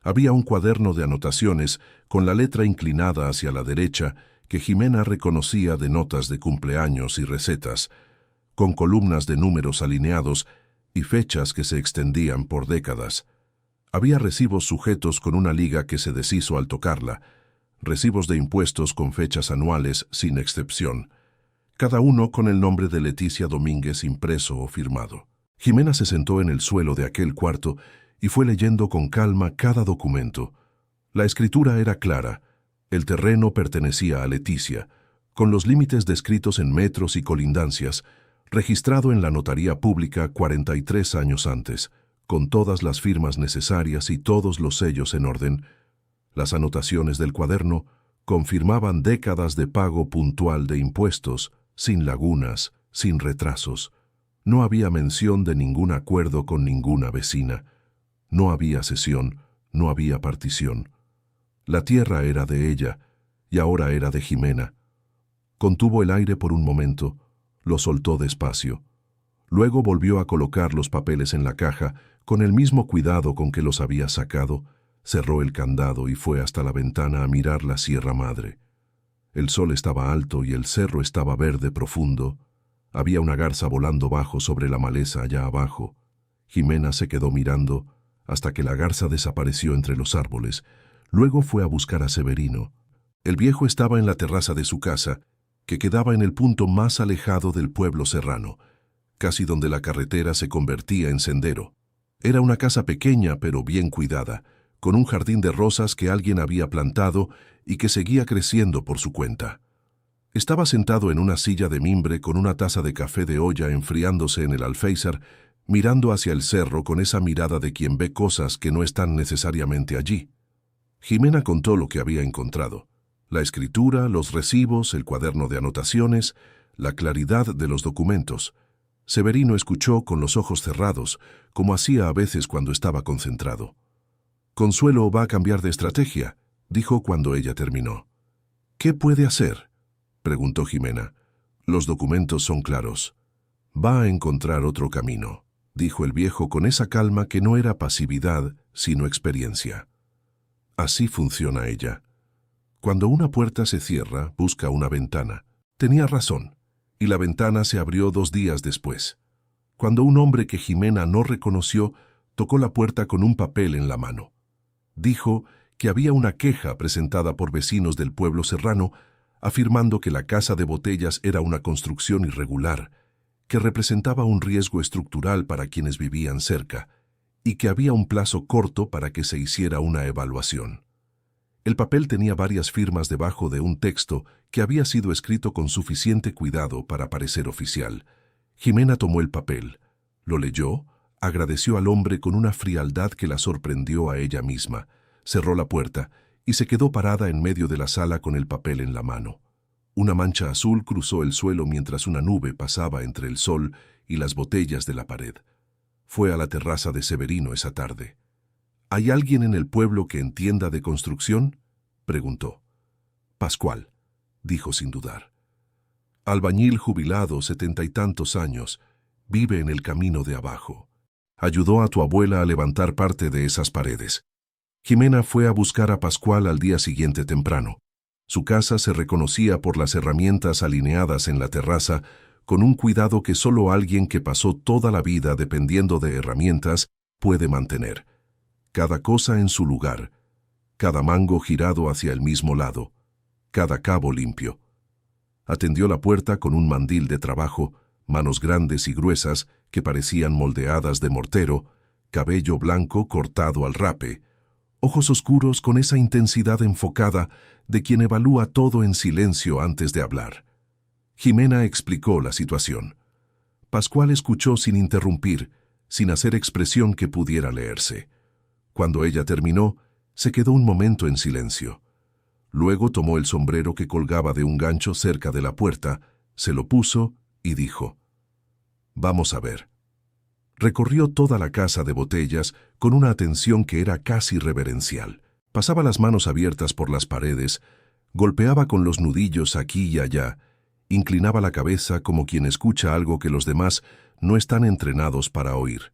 Había un cuaderno de anotaciones con la letra inclinada hacia la derecha que Jimena reconocía de notas de cumpleaños y recetas, con columnas de números alineados y fechas que se extendían por décadas. Había recibos sujetos con una liga que se deshizo al tocarla, recibos de impuestos con fechas anuales sin excepción, cada uno con el nombre de Leticia Domínguez impreso o firmado. Jimena se sentó en el suelo de aquel cuarto y fue leyendo con calma cada documento. La escritura era clara. El terreno pertenecía a Leticia, con los límites descritos en metros y colindancias, registrado en la notaría pública 43 años antes, con todas las firmas necesarias y todos los sellos en orden. Las anotaciones del cuaderno confirmaban décadas de pago puntual de impuestos, sin lagunas, sin retrasos. No había mención de ningún acuerdo con ninguna vecina. No había cesión, no había partición. La tierra era de ella, y ahora era de Jimena. Contuvo el aire por un momento, lo soltó despacio. Luego volvió a colocar los papeles en la caja, con el mismo cuidado con que los había sacado, cerró el candado y fue hasta la ventana a mirar la Sierra Madre. El sol estaba alto y el cerro estaba verde profundo. Había una garza volando bajo sobre la maleza allá abajo. Jimena se quedó mirando hasta que la garza desapareció entre los árboles. Luego fue a buscar a Severino. El viejo estaba en la terraza de su casa, que quedaba en el punto más alejado del pueblo serrano, casi donde la carretera se convertía en sendero. Era una casa pequeña pero bien cuidada, con un jardín de rosas que alguien había plantado y que seguía creciendo por su cuenta. Estaba sentado en una silla de mimbre con una taza de café de olla enfriándose en el alféizar, mirando hacia el cerro con esa mirada de quien ve cosas que no están necesariamente allí. Jimena contó lo que había encontrado: la escritura, los recibos, el cuaderno de anotaciones, la claridad de los documentos. Severino escuchó con los ojos cerrados, como hacía a veces cuando estaba concentrado. «Consuelo va a cambiar de estrategia», dijo cuando ella terminó. «¿Qué puede hacer?», preguntó Jimena. «Los documentos son claros. Va a encontrar otro camino», dijo el viejo con esa calma que no era pasividad, sino experiencia. Así funciona ella. Cuando una puerta se cierra, busca una ventana. Tenía razón, y la ventana se abrió 2 días después, cuando un hombre que Jimena no reconoció tocó la puerta con un papel en la mano. Dijo que había una queja presentada por vecinos del pueblo serrano afirmando que la casa de Botellas era una construcción irregular, que representaba un riesgo estructural para quienes vivían cerca, y que había un plazo corto para que se hiciera una evaluación. El papel tenía varias firmas debajo de un texto que había sido escrito con suficiente cuidado para parecer oficial. Jimena tomó el papel, lo leyó, agradeció al hombre con una frialdad que la sorprendió a ella misma, cerró la puerta y se quedó parada en medio de la sala con el papel en la mano. Una mancha azul cruzó el suelo mientras una nube pasaba entre el sol y las botellas de la pared. Fue a la terraza de Severino esa tarde. «¿Hay alguien en el pueblo que entienda de construcción?», preguntó. «Pascual», dijo sin dudar. «Albañil jubilado, 70 y tantos años, vive en el camino de abajo. Ayudó a tu abuela a levantar parte de esas paredes». Jimena fue a buscar a Pascual al día siguiente temprano. Su casa se reconocía por las herramientas alineadas en la terraza, con un cuidado que solo alguien que pasó toda la vida dependiendo de herramientas puede mantener. Cada cosa en su lugar, cada mango girado hacia el mismo lado, cada cabo limpio. Atendió la puerta con un mandil de trabajo, manos grandes y gruesas que parecían moldeadas de mortero, cabello blanco cortado al rape, ojos oscuros con esa intensidad enfocada de quien evalúa todo en silencio antes de hablar. Jimena explicó la situación. Pascual escuchó sin interrumpir, sin hacer expresión que pudiera leerse. Cuando ella terminó, se quedó un momento en silencio. Luego tomó el sombrero que colgaba de un gancho cerca de la puerta, se lo puso y dijo: «Vamos a ver». Recorrió toda la casa de Botellas con una atención que era casi reverencial. Pasaba las manos abiertas por las paredes, golpeaba con los nudillos aquí y allá, inclinaba la cabeza como quien escucha algo que los demás no están entrenados para oír.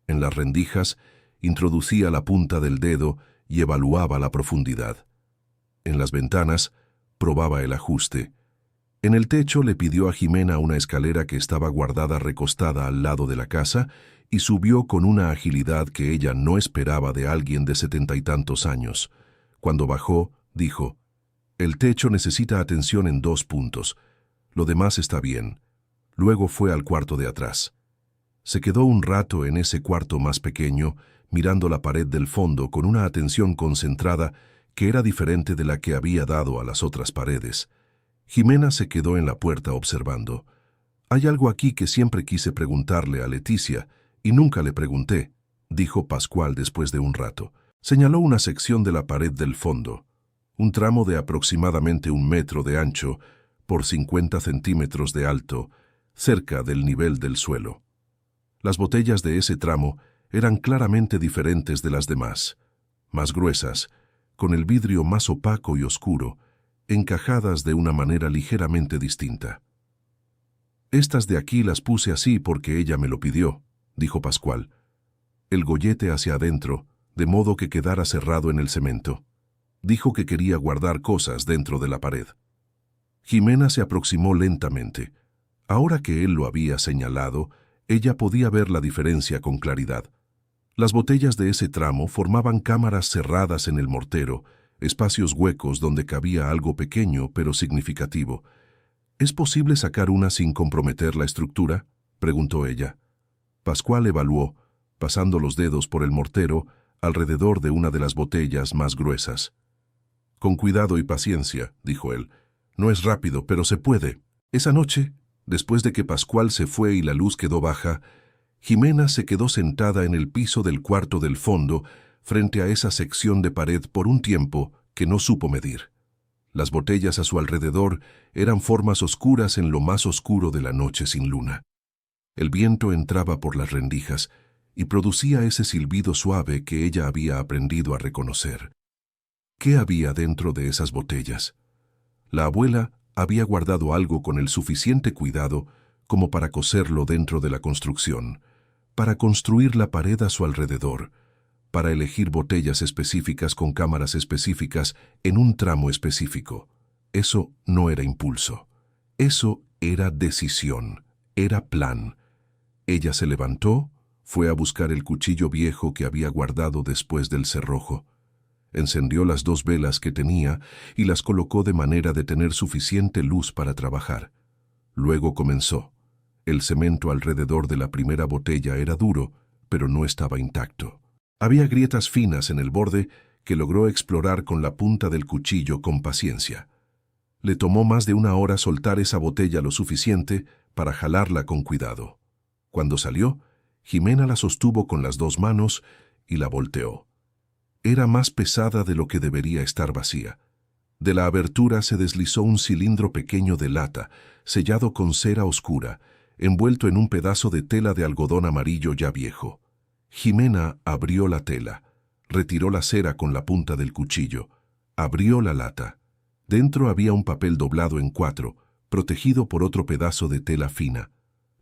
En las rendijas, introducía la punta del dedo y evaluaba la profundidad. En las ventanas, probaba el ajuste. En el techo le pidió a Jimena una escalera que estaba guardada recostada al lado de la casa y subió con una agilidad que ella no esperaba de alguien de 70 y tantos años. Cuando bajó, dijo. El techo necesita atención en 2 puntos. Lo demás está bien. Luego fue al cuarto de atrás. Se quedó un rato en ese cuarto más pequeño, mirando la pared del fondo con una atención concentrada que era diferente de la que había dado a las otras paredes. Jimena se quedó en la puerta observando. Hay algo aquí que siempre quise preguntarle a Leticia, y nunca le pregunté, dijo Pascual después de un rato. Señaló una sección de la pared del fondo, un tramo de aproximadamente 1 metro de ancho por 50 centímetros de alto, cerca del nivel del suelo. Las botellas de ese tramo eran claramente diferentes de las demás, más gruesas, con el vidrio más opaco y oscuro, encajadas de una manera ligeramente distinta. Estas de aquí las puse así porque ella me lo pidió, dijo Pascual. El gollete hacia adentro, de modo que quedara cerrado en el cemento. Dijo que quería guardar cosas dentro de la pared. Jimena se aproximó lentamente. Ahora que él lo había señalado, ella podía ver la diferencia con claridad. Las botellas de ese tramo formaban cámaras cerradas en el mortero, espacios huecos donde cabía algo pequeño pero significativo. ¿Es posible sacar una sin comprometer la estructura?, preguntó ella. Pascual evaluó, pasando los dedos por el mortero, alrededor de una de las botellas más gruesas. Con cuidado y paciencia, dijo él. No es rápido, pero se puede. Esa noche, después de que Pascual se fue y la luz quedó baja, Jimena se quedó sentada en el piso del cuarto del fondo, frente a esa sección de pared por un tiempo que no supo medir. Las botellas a su alrededor eran formas oscuras en lo más oscuro de la noche sin luna. El viento entraba por las rendijas y producía ese silbido suave que ella había aprendido a reconocer. ¿Qué había dentro de esas botellas? La abuela había guardado algo con el suficiente cuidado como para coserlo dentro de la construcción, para construir la pared a su alrededor, para elegir botellas específicas con cámaras específicas en un tramo específico. Eso no era impulso. Eso era decisión, era plan. Ella se levantó, fue a buscar el cuchillo viejo que había guardado después del cerrojo. Encendió las 2 velas que tenía y las colocó de manera de tener suficiente luz para trabajar. Luego comenzó. El cemento alrededor de la primera botella era duro, pero no estaba intacto. Había grietas finas en el borde que logró explorar con la punta del cuchillo con paciencia. Le tomó más de 1 hora soltar esa botella lo suficiente para jalarla con cuidado. Cuando salió, Jimena la sostuvo con las 2 manos y la volteó. Era más pesada de lo que debería estar vacía. De la abertura se deslizó un cilindro pequeño de lata, sellado con cera oscura, envuelto en un pedazo de tela de algodón amarillo ya viejo. Jimena abrió la tela, retiró la cera con la punta del cuchillo, abrió la lata. Dentro había un papel doblado en 4, protegido por otro pedazo de tela fina.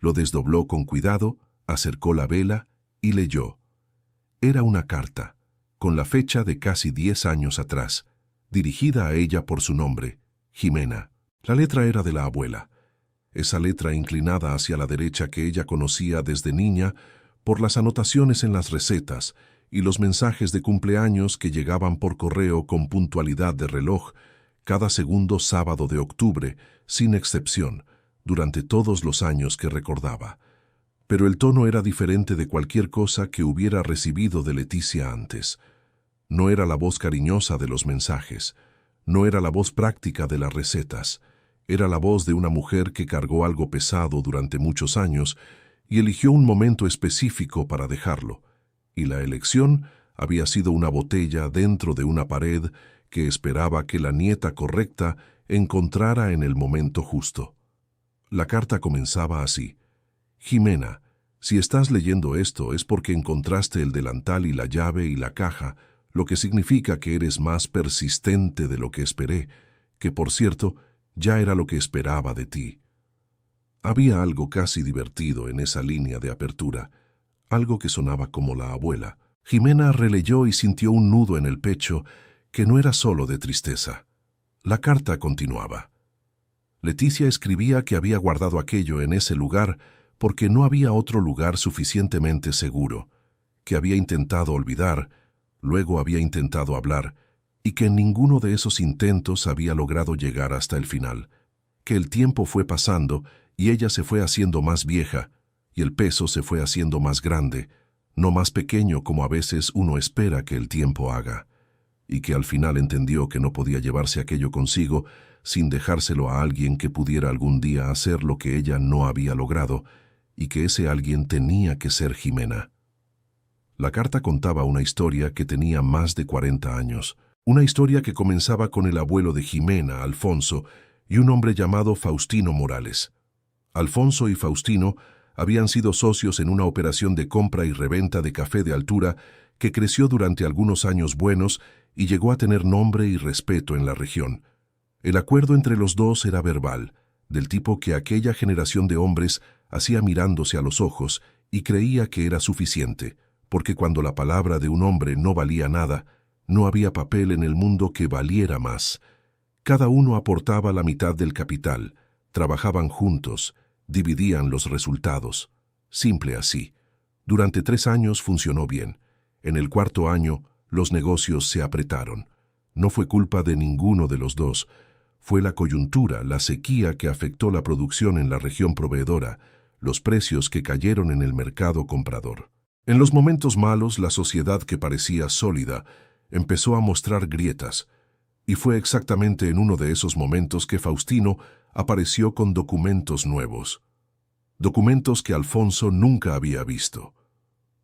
Lo desdobló con cuidado, acercó la vela y leyó. Era una carta, con la fecha de casi 10 años atrás, dirigida a ella por su nombre, Jimena. La letra era de la abuela, esa letra inclinada hacia la derecha que ella conocía desde niña por las anotaciones en las recetas y los mensajes de cumpleaños que llegaban por correo con puntualidad de reloj cada segundo sábado de octubre, sin excepción, durante todos los años que recordaba. Pero el tono era diferente de cualquier cosa que hubiera recibido de Leticia antes. No era la voz cariñosa de los mensajes, no era la voz práctica de las recetas, era la voz de una mujer que cargó algo pesado durante muchos años y eligió un momento específico para dejarlo, y la elección había sido una botella dentro de una pared que esperaba que la nieta correcta encontrara en el momento justo. La carta comenzaba así: Jimena, si estás leyendo esto es porque encontraste el delantal y la llave y la caja, lo que significa que eres más persistente de lo que esperé, que por cierto, ya era lo que esperaba de ti. Había algo casi divertido en esa línea de apertura, algo que sonaba como la abuela. Jimena releyó y sintió un nudo en el pecho que no era solo de tristeza. La carta continuaba. Leticia escribía que había guardado aquello en ese lugar porque no había otro lugar suficientemente seguro, que había intentado olvidar, luego había intentado hablar, y que en ninguno de esos intentos había logrado llegar hasta el final, que el tiempo fue pasando y ella se fue haciendo más vieja, y el peso se fue haciendo más grande, no más pequeño como a veces uno espera que el tiempo haga, y que al final entendió que no podía llevarse aquello consigo sin dejárselo a alguien que pudiera algún día hacer lo que ella no había logrado, y que ese alguien tenía que ser Jimena. La carta contaba una historia que tenía más de 40 años, una historia que comenzaba con el abuelo de Jimena, Alfonso, y un hombre llamado Faustino Morales. Alfonso y Faustino habían sido socios en una operación de compra y reventa de café de altura que creció durante algunos años buenos y llegó a tener nombre y respeto en la región. El acuerdo entre los dos era verbal, del tipo que aquella generación de hombres hacía mirándose a los ojos y creía que era suficiente, porque cuando la palabra de un hombre no valía nada, no había papel en el mundo que valiera más. Cada uno aportaba la mitad del capital, trabajaban juntos, dividían los resultados. Simple así. Durante 3 años funcionó bien. En el 4.º año, los negocios se apretaron. No fue culpa de ninguno de los dos. Fue la coyuntura, la sequía que afectó la producción en la región proveedora, los precios que cayeron en el mercado comprador. En los momentos malos, la sociedad que parecía sólida empezó a mostrar grietas, y fue exactamente en uno de esos momentos que Faustino apareció con documentos nuevos. Documentos que Alfonso nunca había visto.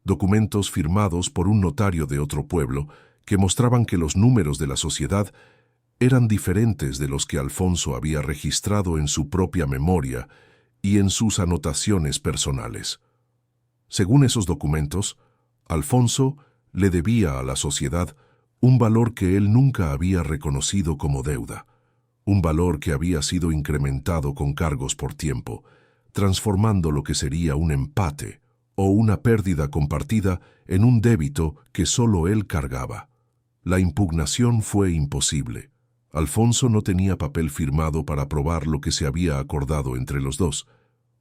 Documentos firmados por un notario de otro pueblo que mostraban que los números de la sociedad eran diferentes de los que Alfonso había registrado en su propia memoria y en sus anotaciones personales. Según esos documentos, Alfonso le debía a la sociedad un valor que él nunca había reconocido como deuda, un valor que había sido incrementado con cargos por tiempo, transformando lo que sería un empate o una pérdida compartida en un débito que solo él cargaba. La impugnación fue imposible. Alfonso no tenía papel firmado para probar lo que se había acordado entre los dos,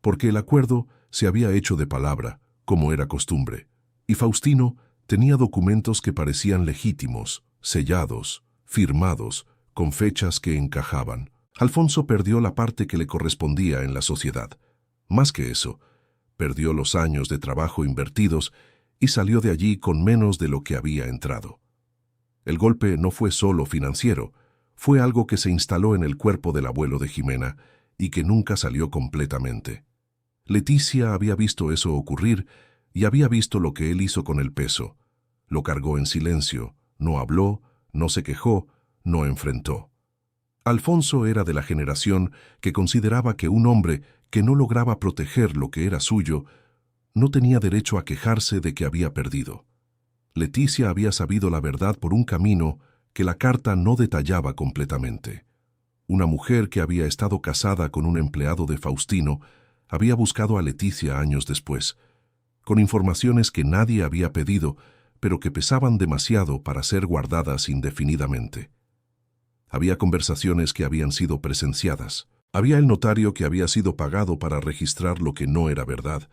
porque el acuerdo se había hecho de palabra, como era costumbre, y Faustino tenía documentos que parecían legítimos, sellados, firmados, con fechas que encajaban. Alfonso perdió la parte que le correspondía en la sociedad. Más que eso, perdió los años de trabajo invertidos y salió de allí con menos de lo que había entrado. El golpe no fue solo financiero, fue algo que se instaló en el cuerpo del abuelo de Jimena y que nunca salió completamente. Leticia había visto eso ocurrir y había visto lo que él hizo con el peso. Lo cargó en silencio, no habló, no se quejó, no enfrentó. Alfonso era de la generación que consideraba que un hombre que no lograba proteger lo que era suyo no tenía derecho a quejarse de que había perdido. Leticia había sabido la verdad por un camino que la carta no detallaba completamente. Una mujer que había estado casada con un empleado de Faustino había buscado a Leticia años después, con informaciones que nadie había pedido, pero que pesaban demasiado para ser guardadas indefinidamente. Había conversaciones que habían sido presenciadas. Había el notario que había sido pagado para registrar lo que no era verdad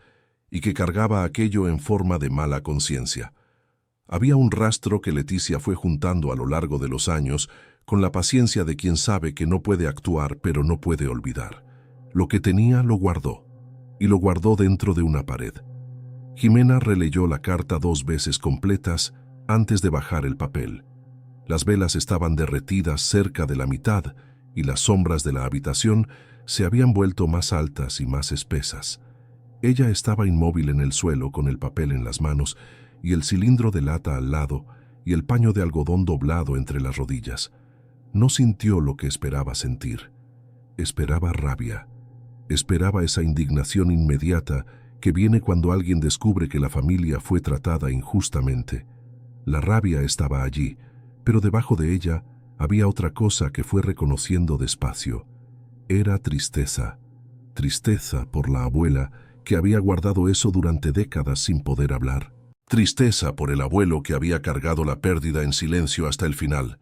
y que cargaba aquello en forma de mala conciencia. Había un rastro que Leticia fue juntando a lo largo de los años con la paciencia de quien sabe que no puede actuar pero no puede olvidar. Lo que tenía lo guardó, y lo guardó dentro de una pared. Jimena releyó la carta 2 veces completas antes de bajar el papel. Las velas estaban derretidas cerca de la mitad y las sombras de la habitación se habían vuelto más altas y más espesas. Ella estaba inmóvil en el suelo con el papel en las manos y el cilindro de lata al lado y el paño de algodón doblado entre las rodillas. No sintió lo que esperaba sentir. Esperaba rabia. Esperaba esa indignación inmediata que viene cuando alguien descubre que la familia fue tratada injustamente. La rabia estaba allí, pero debajo de ella había otra cosa que fue reconociendo despacio. Era tristeza. Tristeza por la abuela que había guardado eso durante décadas sin poder hablar. Tristeza por el abuelo que había cargado la pérdida en silencio hasta el final.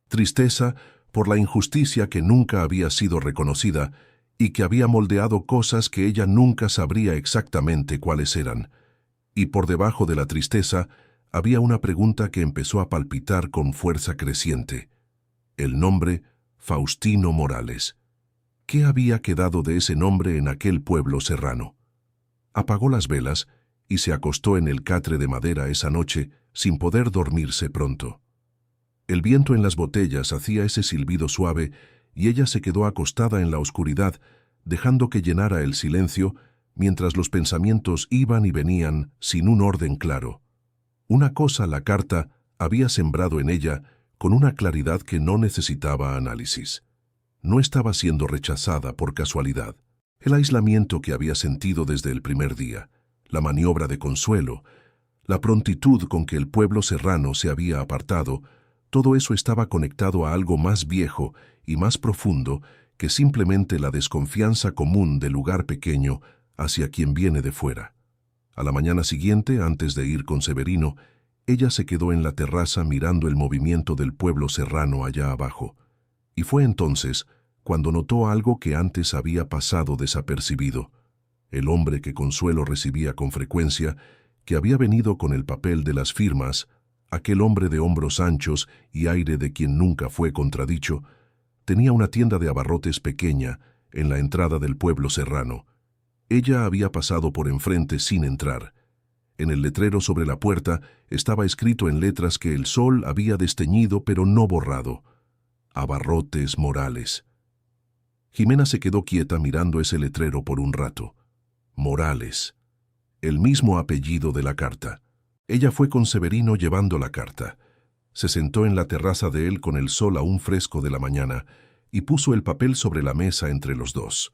Tristeza por la injusticia que nunca había sido reconocida y que había moldeado cosas que ella nunca sabría exactamente cuáles eran. Y por debajo de la tristeza había una pregunta que empezó a palpitar con fuerza creciente. El nombre Faustino Morales. ¿Qué había quedado de ese nombre en aquel pueblo serrano? Apagó las velas y se acostó en el catre de madera esa noche sin poder dormirse pronto. El viento en las botellas hacía ese silbido suave y ella se quedó acostada en la oscuridad, dejando que llenara el silencio mientras los pensamientos iban y venían sin un orden claro. Una cosa la carta había sembrado en ella con una claridad que no necesitaba análisis. No estaba siendo rechazada por casualidad. El aislamiento que había sentido desde el primer día, la maniobra de Consuelo, la prontitud con que el pueblo serrano se había apartado, todo eso estaba conectado a algo más viejo y más profundo que simplemente la desconfianza común del lugar pequeño hacia quien viene de fuera. A la mañana siguiente, antes de ir con Severino, ella se quedó en la terraza mirando el movimiento del pueblo serrano allá abajo. Y fue entonces cuando notó algo que antes había pasado desapercibido. El hombre que Consuelo recibía con frecuencia, que había venido con el papel de las firmas, aquel hombre de hombros anchos y aire de quien nunca fue contradicho, tenía una tienda de abarrotes pequeña en la entrada del pueblo serrano. Ella había pasado por enfrente sin entrar. En el letrero sobre la puerta estaba escrito en letras que el sol había desteñido pero no borrado: Abarrotes Morales. Jimena se quedó quieta mirando ese letrero por un rato. Morales. El mismo apellido de la carta. Ella fue con Severino llevando la carta. Se sentó en la terraza de él con el sol aún fresco de la mañana y puso el papel sobre la mesa entre los dos.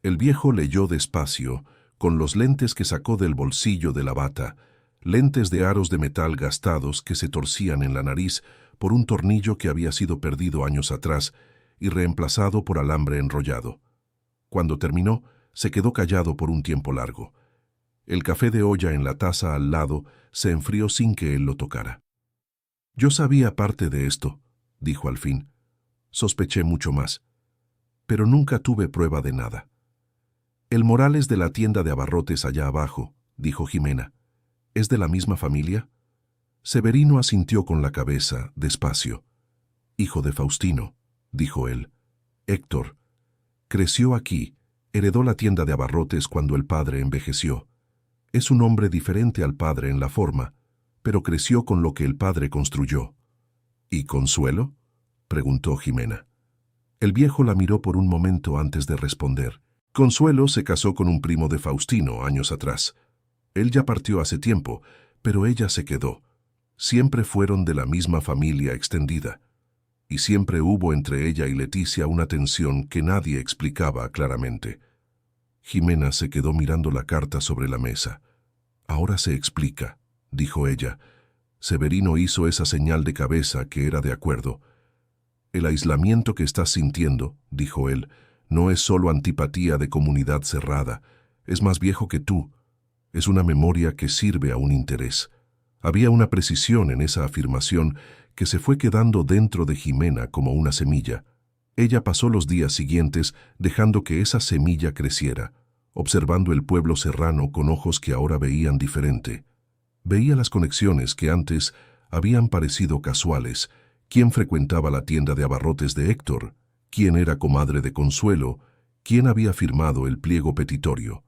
El viejo leyó despacio, con los lentes que sacó del bolsillo de la bata, lentes de aros de metal gastados que se torcían en la nariz por un tornillo que había sido perdido años atrás y reemplazado por alambre enrollado. Cuando terminó, se quedó callado por un tiempo largo. El café de olla en la taza al lado se enfrió sin que él lo tocara. «Yo sabía parte de esto», dijo al fin. «Sospeché mucho más, pero nunca tuve prueba de nada». «El Morales de la tienda de abarrotes allá abajo», dijo Jimena. «¿Es de la misma familia?» Severino asintió con la cabeza, despacio. «Hijo de Faustino», dijo él. «Héctor. Creció aquí, heredó la tienda de abarrotes cuando el padre envejeció. Es un hombre diferente al padre en la forma, pero creció con lo que el padre construyó». «¿Y Consuelo?», preguntó Jimena. El viejo la miró por un momento antes de responder. «Consuelo se casó con un primo de Faustino años atrás. Él ya partió hace tiempo, pero ella se quedó. Siempre fueron de la misma familia extendida. Y siempre hubo entre ella y Leticia una tensión que nadie explicaba claramente». Jimena se quedó mirando la carta sobre la mesa. «Ahora se explica», dijo ella. Severino hizo esa señal de cabeza que era de acuerdo. «El aislamiento que estás sintiendo», dijo él, «no es solo antipatía de comunidad cerrada, es más viejo que tú. Es una memoria que sirve a un interés». Había una precisión en esa afirmación que se fue quedando dentro de Jimena como una semilla. Ella pasó los días siguientes dejando que esa semilla creciera, observando el pueblo serrano con ojos que ahora veían diferente. Veía las conexiones que antes habían parecido casuales: quién frecuentaba la tienda de abarrotes de Héctor, quién era comadre de Consuelo, quién había firmado el pliego petitorio.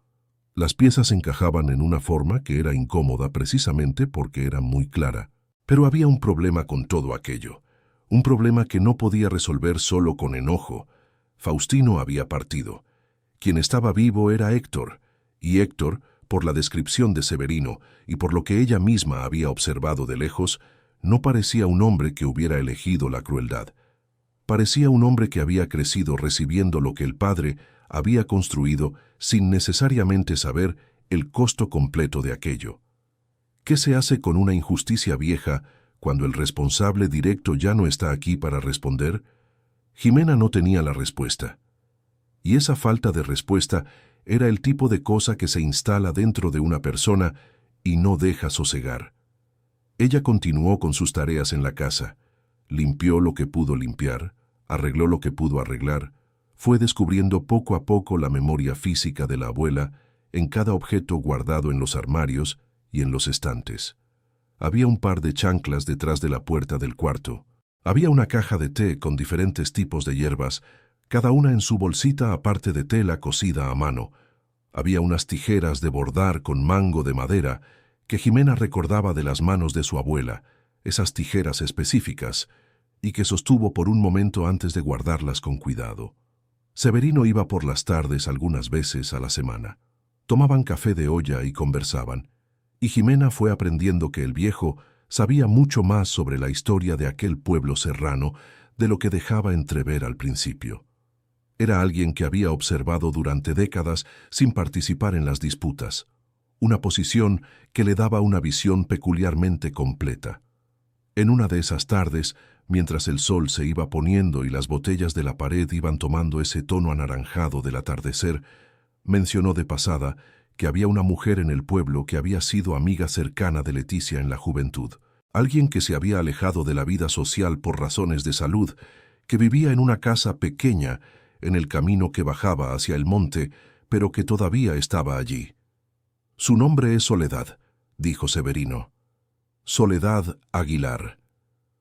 Las piezas encajaban en una forma que era incómoda precisamente porque era muy clara. Pero había un problema con todo aquello, un problema que no podía resolver solo con enojo. Faustino había partido. Quien estaba vivo era Héctor, y Héctor, por la descripción de Severino y por lo que ella misma había observado de lejos, no parecía un hombre que hubiera elegido la crueldad. Parecía un hombre que había crecido recibiendo lo que el padre había construido sin necesariamente saber el costo completo de aquello. ¿Qué se hace con una injusticia vieja cuando el responsable directo ya no está aquí para responder? Jimena no tenía la respuesta. Y esa falta de respuesta era el tipo de cosa que se instala dentro de una persona y no deja sosegar. Ella continuó con sus tareas en la casa. Limpió lo que pudo limpiar, arregló lo que pudo arreglar, fue descubriendo poco a poco la memoria física de la abuela en cada objeto guardado en los armarios y en los estantes. Había un par de chanclas detrás de la puerta del cuarto. Había una caja de té con diferentes tipos de hierbas, cada una en su bolsita aparte de tela cosida a mano. Había unas tijeras de bordar con mango de madera que Jimena recordaba de las manos de su abuela, esas tijeras específicas, y que sostuvo por un momento antes de guardarlas con cuidado. Severino iba por las tardes algunas veces a la semana. Tomaban café de olla y conversaban, y Jimena fue aprendiendo que el viejo sabía mucho más sobre la historia de aquel pueblo serrano de lo que dejaba entrever al principio. Era alguien que había observado durante décadas sin participar en las disputas, una posición que le daba una visión peculiarmente completa. En una de esas tardes, mientras el sol se iba poniendo y las botellas de la pared iban tomando ese tono anaranjado del atardecer, mencionó de pasada que había una mujer en el pueblo que había sido amiga cercana de Leticia en la juventud, alguien que se había alejado de la vida social por razones de salud, que vivía en una casa pequeña en el camino que bajaba hacia el monte, pero que todavía estaba allí. «Su nombre es Soledad», dijo Severino. «Soledad Aguilar».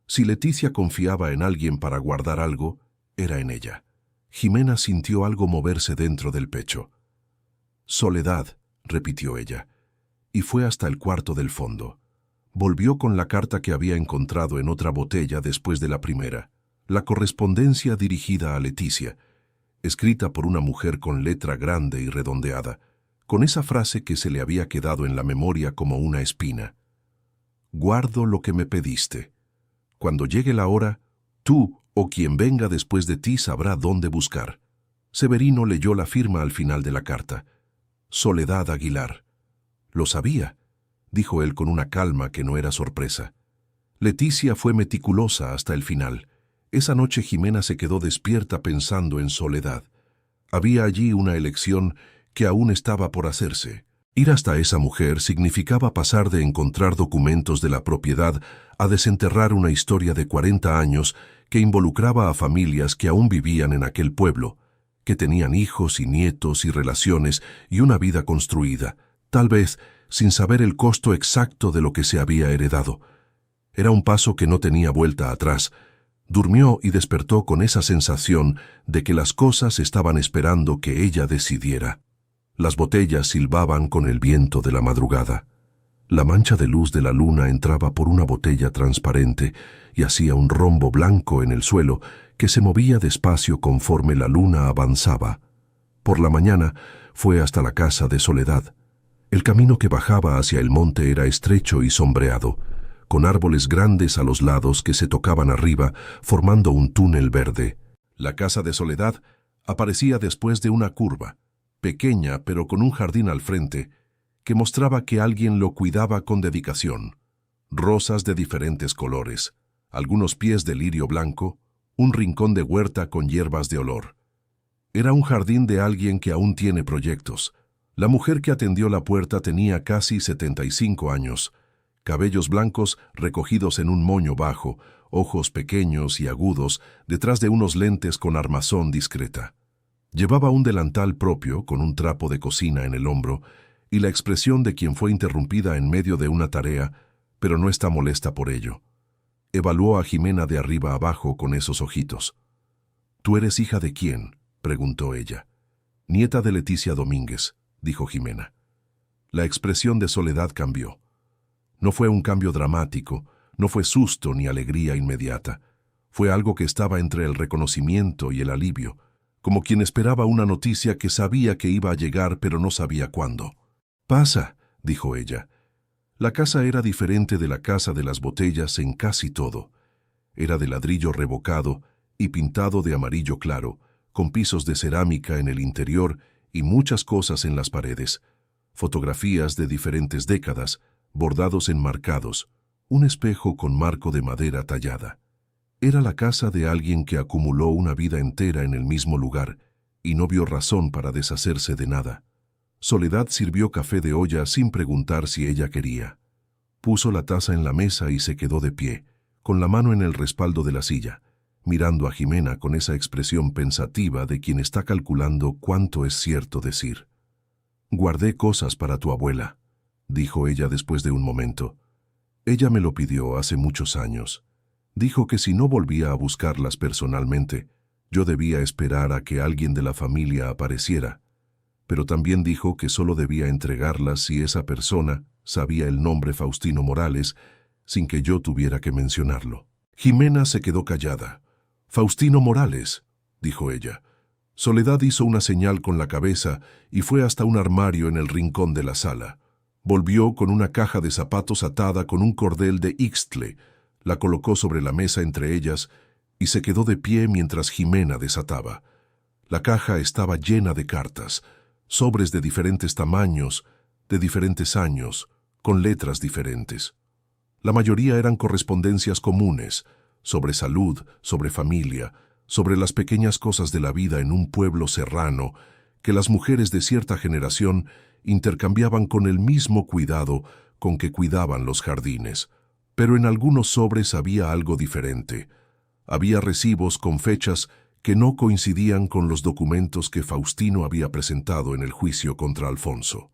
Si Leticia confiaba en alguien para guardar algo, era en ella. Jimena sintió algo moverse dentro del pecho. «Soledad», repitió ella, y fue hasta el cuarto del fondo. Volvió con la carta que había encontrado en otra botella después de la primera, la correspondencia dirigida a Leticia, escrita por una mujer con letra grande y redondeada, con esa frase que se le había quedado en la memoria como una espina. «Guardo lo que me pediste. Cuando llegue la hora, tú o quien venga después de ti sabrá dónde buscar». Severino leyó la firma al final de la carta. «Soledad Aguilar». «Lo sabía», dijo él con una calma que no era sorpresa. Leticia fue meticulosa hasta el final. Esa noche Jimena se quedó despierta pensando en Soledad. Había allí una elección que aún estaba por hacerse. Ir hasta esa mujer significaba pasar de encontrar documentos de la propiedad a desenterrar una historia de 40 años que involucraba a familias que aún vivían en aquel pueblo, que tenían hijos y nietos y relaciones y una vida construida, tal vez sin saber el costo exacto de lo que se había heredado. Era un paso que no tenía vuelta atrás. Durmió y despertó con esa sensación de que las cosas estaban esperando que ella decidiera. Las botellas silbaban con el viento de la madrugada. La mancha de luz de la luna entraba por una botella transparente y hacía un rombo blanco en el suelo que se movía despacio conforme la luna avanzaba. Por la mañana fue hasta la casa de Soledad. El camino que bajaba hacia el monte era estrecho y sombreado, con árboles grandes a los lados que se tocaban arriba, formando un túnel verde. La casa de Soledad aparecía después de una curva, pequeña pero con un jardín al frente, que mostraba que alguien lo cuidaba con dedicación. Rosas de diferentes colores, algunos pies de lirio blanco, un rincón de huerta con hierbas de olor. Era un jardín de alguien que aún tiene proyectos. La mujer que atendió la puerta tenía casi 75 años, cabellos blancos recogidos en un moño bajo, ojos pequeños y agudos detrás de unos lentes con armazón discreta. Llevaba un delantal propio con un trapo de cocina en el hombro y la expresión de quien fue interrumpida en medio de una tarea, pero no está molesta por ello. Evaluó a Jimena de arriba abajo con esos ojitos. «¿Tú eres hija de quién?», preguntó ella. «Nieta de Leticia Domínguez», dijo Jimena. La expresión de Soledad cambió. No fue un cambio dramático, no fue susto ni alegría inmediata. Fue algo que estaba entre el reconocimiento y el alivio, como quien esperaba una noticia que sabía que iba a llegar pero no sabía cuándo. «Pasa», dijo ella. La casa era diferente de la casa de las botellas en casi todo. Era de ladrillo revocado y pintado de amarillo claro, con pisos de cerámica en el interior y muchas cosas en las paredes. Fotografías de diferentes décadas, bordados enmarcados, un espejo con marco de madera tallada. Era la casa de alguien que acumuló una vida entera en el mismo lugar y no vio razón para deshacerse de nada. Soledad sirvió café de olla sin preguntar si ella quería. Puso la taza en la mesa y se quedó de pie, con la mano en el respaldo de la silla, mirando a Jimena con esa expresión pensativa de quien está calculando cuánto es cierto decir. «Guardé cosas para tu abuela», dijo ella después de un momento. Ella me lo pidió hace muchos años. Dijo que si no volvía a buscarlas personalmente, yo debía esperar a que alguien de la familia apareciera, pero también dijo que solo debía entregarlas si esa persona sabía el nombre Faustino Morales, sin que yo tuviera que mencionarlo. Jimena se quedó callada. «Faustino Morales», dijo ella. Soledad hizo una señal con la cabeza y fue hasta un armario en el rincón de la sala. Volvió con una caja de zapatos atada con un cordel de Ixtle, la colocó sobre la mesa entre ellas y se quedó de pie mientras Jimena desataba. La caja estaba llena de cartas, sobres de diferentes tamaños, de diferentes años, con letras diferentes. La mayoría eran correspondencias comunes, sobre salud, sobre familia, sobre las pequeñas cosas de la vida en un pueblo serrano, que las mujeres de cierta generación intercambiaban con el mismo cuidado con que cuidaban los jardines. Pero en algunos sobres había algo diferente. Había recibos con fechas que no coincidían con los documentos que Faustino había presentado en el juicio contra Alfonso.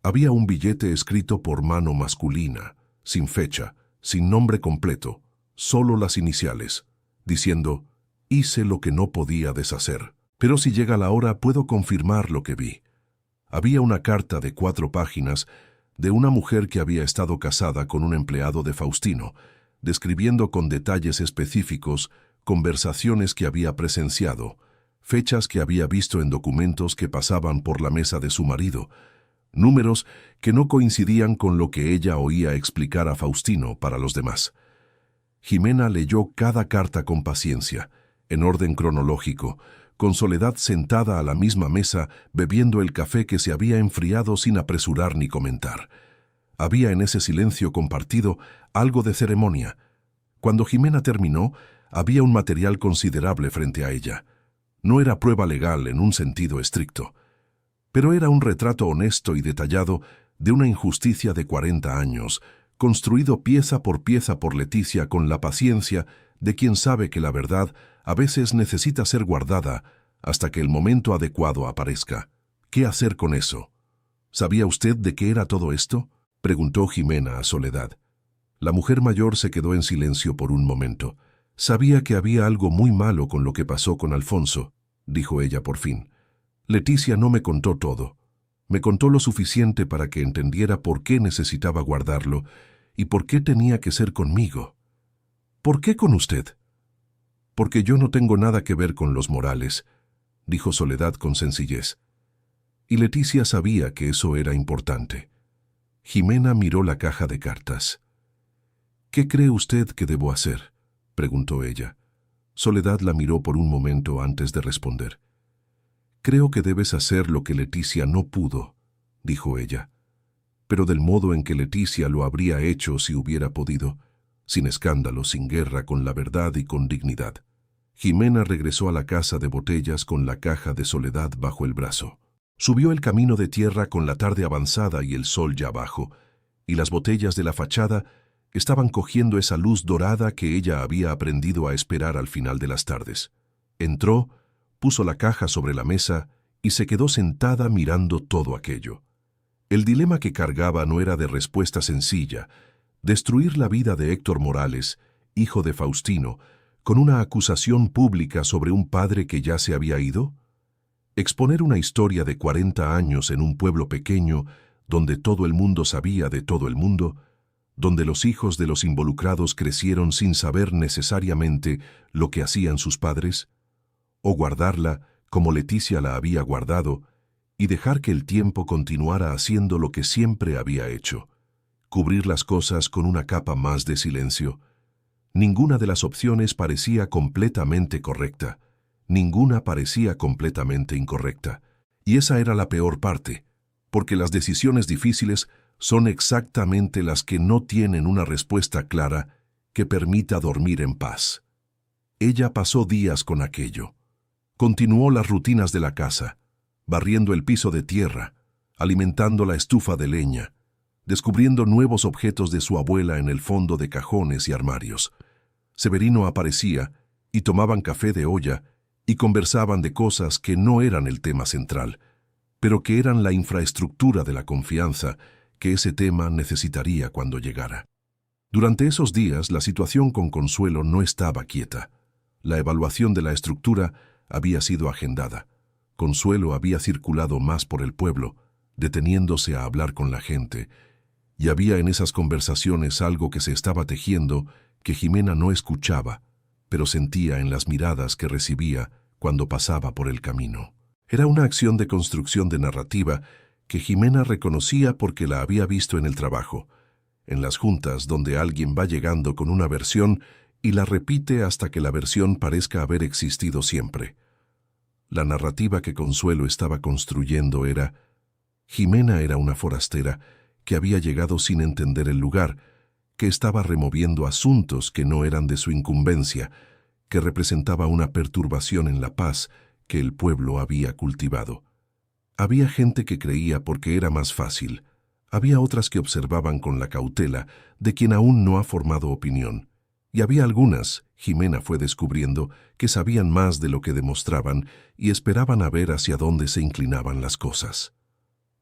Había un billete escrito por mano masculina, sin fecha, sin nombre completo, solo las iniciales, diciendo: «Hice lo que no podía deshacer, pero si llega la hora puedo confirmar lo que vi». Había una carta de 4 páginas de una mujer que había estado casada con un empleado de Faustino, describiendo con detalles específicos conversaciones que había presenciado, fechas que había visto en documentos que pasaban por la mesa de su marido, números que no coincidían con lo que ella oía explicar a Faustino para los demás. Jimena leyó cada carta con paciencia, en orden cronológico, con Soledad sentada a la misma mesa bebiendo el café que se había enfriado sin apresurar ni comentar. Había en ese silencio compartido algo de ceremonia. Cuando Jimena terminó, había un material considerable frente a ella. No era prueba legal en un sentido estricto, pero era un retrato honesto y detallado de una injusticia de 40 años, construido pieza por Leticia con la paciencia de quien sabe que la verdad a veces necesita ser guardada hasta que el momento adecuado aparezca. ¿Qué hacer con eso? ¿Sabía usted de qué era todo esto?, preguntó Jimena a Soledad. La mujer mayor se quedó en silencio por un momento. Sabía que había algo muy malo con lo que pasó con Alfonso, dijo ella por fin. Leticia no me contó todo. Me contó lo suficiente para que entendiera por qué necesitaba guardarlo y por qué tenía que ser conmigo. ¿Por qué con usted? Porque yo no tengo nada que ver con los Morales, dijo Soledad con sencillez. Y Leticia sabía que eso era importante. Jimena miró la caja de cartas. ¿Qué cree usted que debo hacer?, preguntó ella. Soledad la miró por un momento antes de responder. Creo que debes hacer lo que Leticia no pudo, dijo ella, pero del modo en que Leticia lo habría hecho si hubiera podido, sin escándalo, sin guerra, con la verdad y con dignidad. Jimena regresó a la casa de botellas con la caja de Soledad bajo el brazo. Subió el camino de tierra con la tarde avanzada y el sol ya bajo, y las botellas de la fachada estaban cogiendo esa luz dorada que ella había aprendido a esperar al final de las tardes. Entró, puso la caja sobre la mesa y se quedó sentada mirando todo aquello. El dilema que cargaba no era de respuesta sencilla: destruir la vida de Héctor Morales, hijo de Faustino, con una acusación pública sobre un padre que ya se había ido. Exponer una historia de 40 años en un pueblo pequeño, donde todo el mundo sabía de todo el mundo, donde los hijos de los involucrados crecieron sin saber necesariamente lo que hacían sus padres, o guardarla como Leticia la había guardado y dejar que el tiempo continuara haciendo lo que siempre había hecho, cubrir las cosas con una capa más de silencio. Ninguna de las opciones parecía completamente correcta, ninguna parecía completamente incorrecta, y esa era la peor parte, porque las decisiones difíciles son exactamente las que no tienen una respuesta clara que permita dormir en paz. Ella pasó días con aquello. Continuó las rutinas de la casa, barriendo el piso de tierra, alimentando la estufa de leña, descubriendo nuevos objetos de su abuela en el fondo de cajones y armarios. Severino aparecía y tomaban café de olla y conversaban de cosas que no eran el tema central, pero que eran la infraestructura de la confianza que ese tema necesitaría cuando llegara. Durante esos días, la situación con Consuelo no estaba quieta. La evaluación de la estructura había sido agendada. Consuelo había circulado más por el pueblo, deteniéndose a hablar con la gente, y había en esas conversaciones algo que se estaba tejiendo que Jimena no escuchaba, pero sentía en las miradas que recibía cuando pasaba por el camino. Era una acción de construcción de narrativa que Jimena reconocía porque la había visto en el trabajo, en las juntas donde alguien va llegando con una versión y la repite hasta que la versión parezca haber existido siempre. La narrativa que Consuelo estaba construyendo era: Jimena era una forastera que había llegado sin entender el lugar, que estaba removiendo asuntos que no eran de su incumbencia, que representaba una perturbación en la paz que el pueblo había cultivado. Había gente que creía porque era más fácil. Había otras que observaban con la cautela de quien aún no ha formado opinión. Y había algunas, Jimena fue descubriendo, que sabían más de lo que demostraban y esperaban a ver hacia dónde se inclinaban las cosas.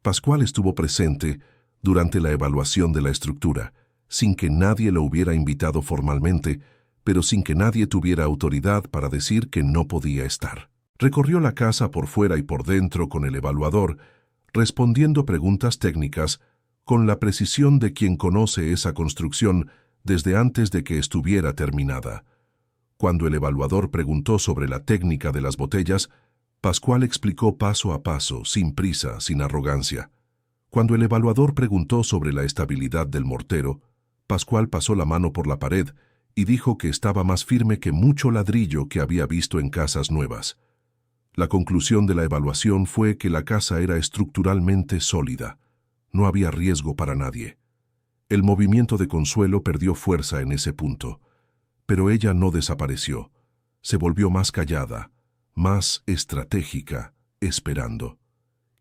Pascual estuvo presente durante la evaluación de la estructura, sin que nadie lo hubiera invitado formalmente, pero sin que nadie tuviera autoridad para decir que no podía estar. Recorrió la casa por fuera y por dentro con el evaluador, respondiendo preguntas técnicas con la precisión de quien conoce esa construcción desde antes de que estuviera terminada. Cuando el evaluador preguntó sobre la técnica de las botellas, Pascual explicó paso a paso, sin prisa, sin arrogancia. Cuando el evaluador preguntó sobre la estabilidad del mortero, Pascual pasó la mano por la pared y dijo que estaba más firme que mucho ladrillo que había visto en casas nuevas. La conclusión de la evaluación fue que la casa era estructuralmente sólida. No había riesgo para nadie. El movimiento de Consuelo perdió fuerza en ese punto, pero ella no desapareció. Se volvió más callada, más estratégica, esperando.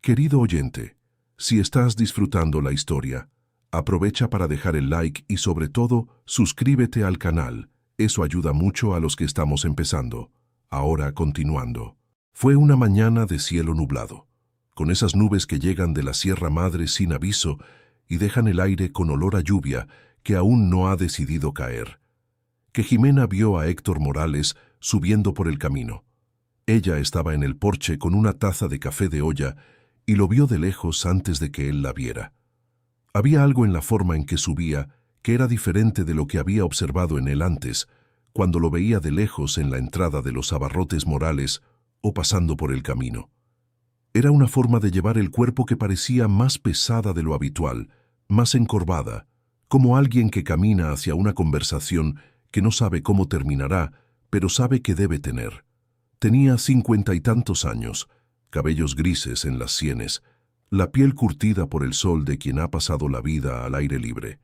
Querido oyente, si estás disfrutando la historia, aprovecha para dejar el like y sobre todo, suscríbete al canal. Eso ayuda mucho a los que estamos empezando. Ahora continuando. Fue una mañana de cielo nublado, con esas nubes que llegan de la Sierra Madre sin aviso y dejan el aire con olor a lluvia que aún no ha decidido caer. Que Jimena vio a Héctor Morales subiendo por el camino. Ella estaba en el porche con una taza de café de olla y lo vio de lejos antes de que él la viera. Había algo en la forma en que subía que era diferente de lo que había observado en él antes, cuando lo veía de lejos en la entrada de los Abarrotes Morales o pasando por el camino. Era una forma de llevar el cuerpo que parecía más pesada de lo habitual, más encorvada, como alguien que camina hacia una conversación que no sabe cómo terminará, pero sabe que debe tener. Tenía 50 y tantos años, cabellos grises en las sienes, la piel curtida por el sol de quien ha pasado la vida al aire libre.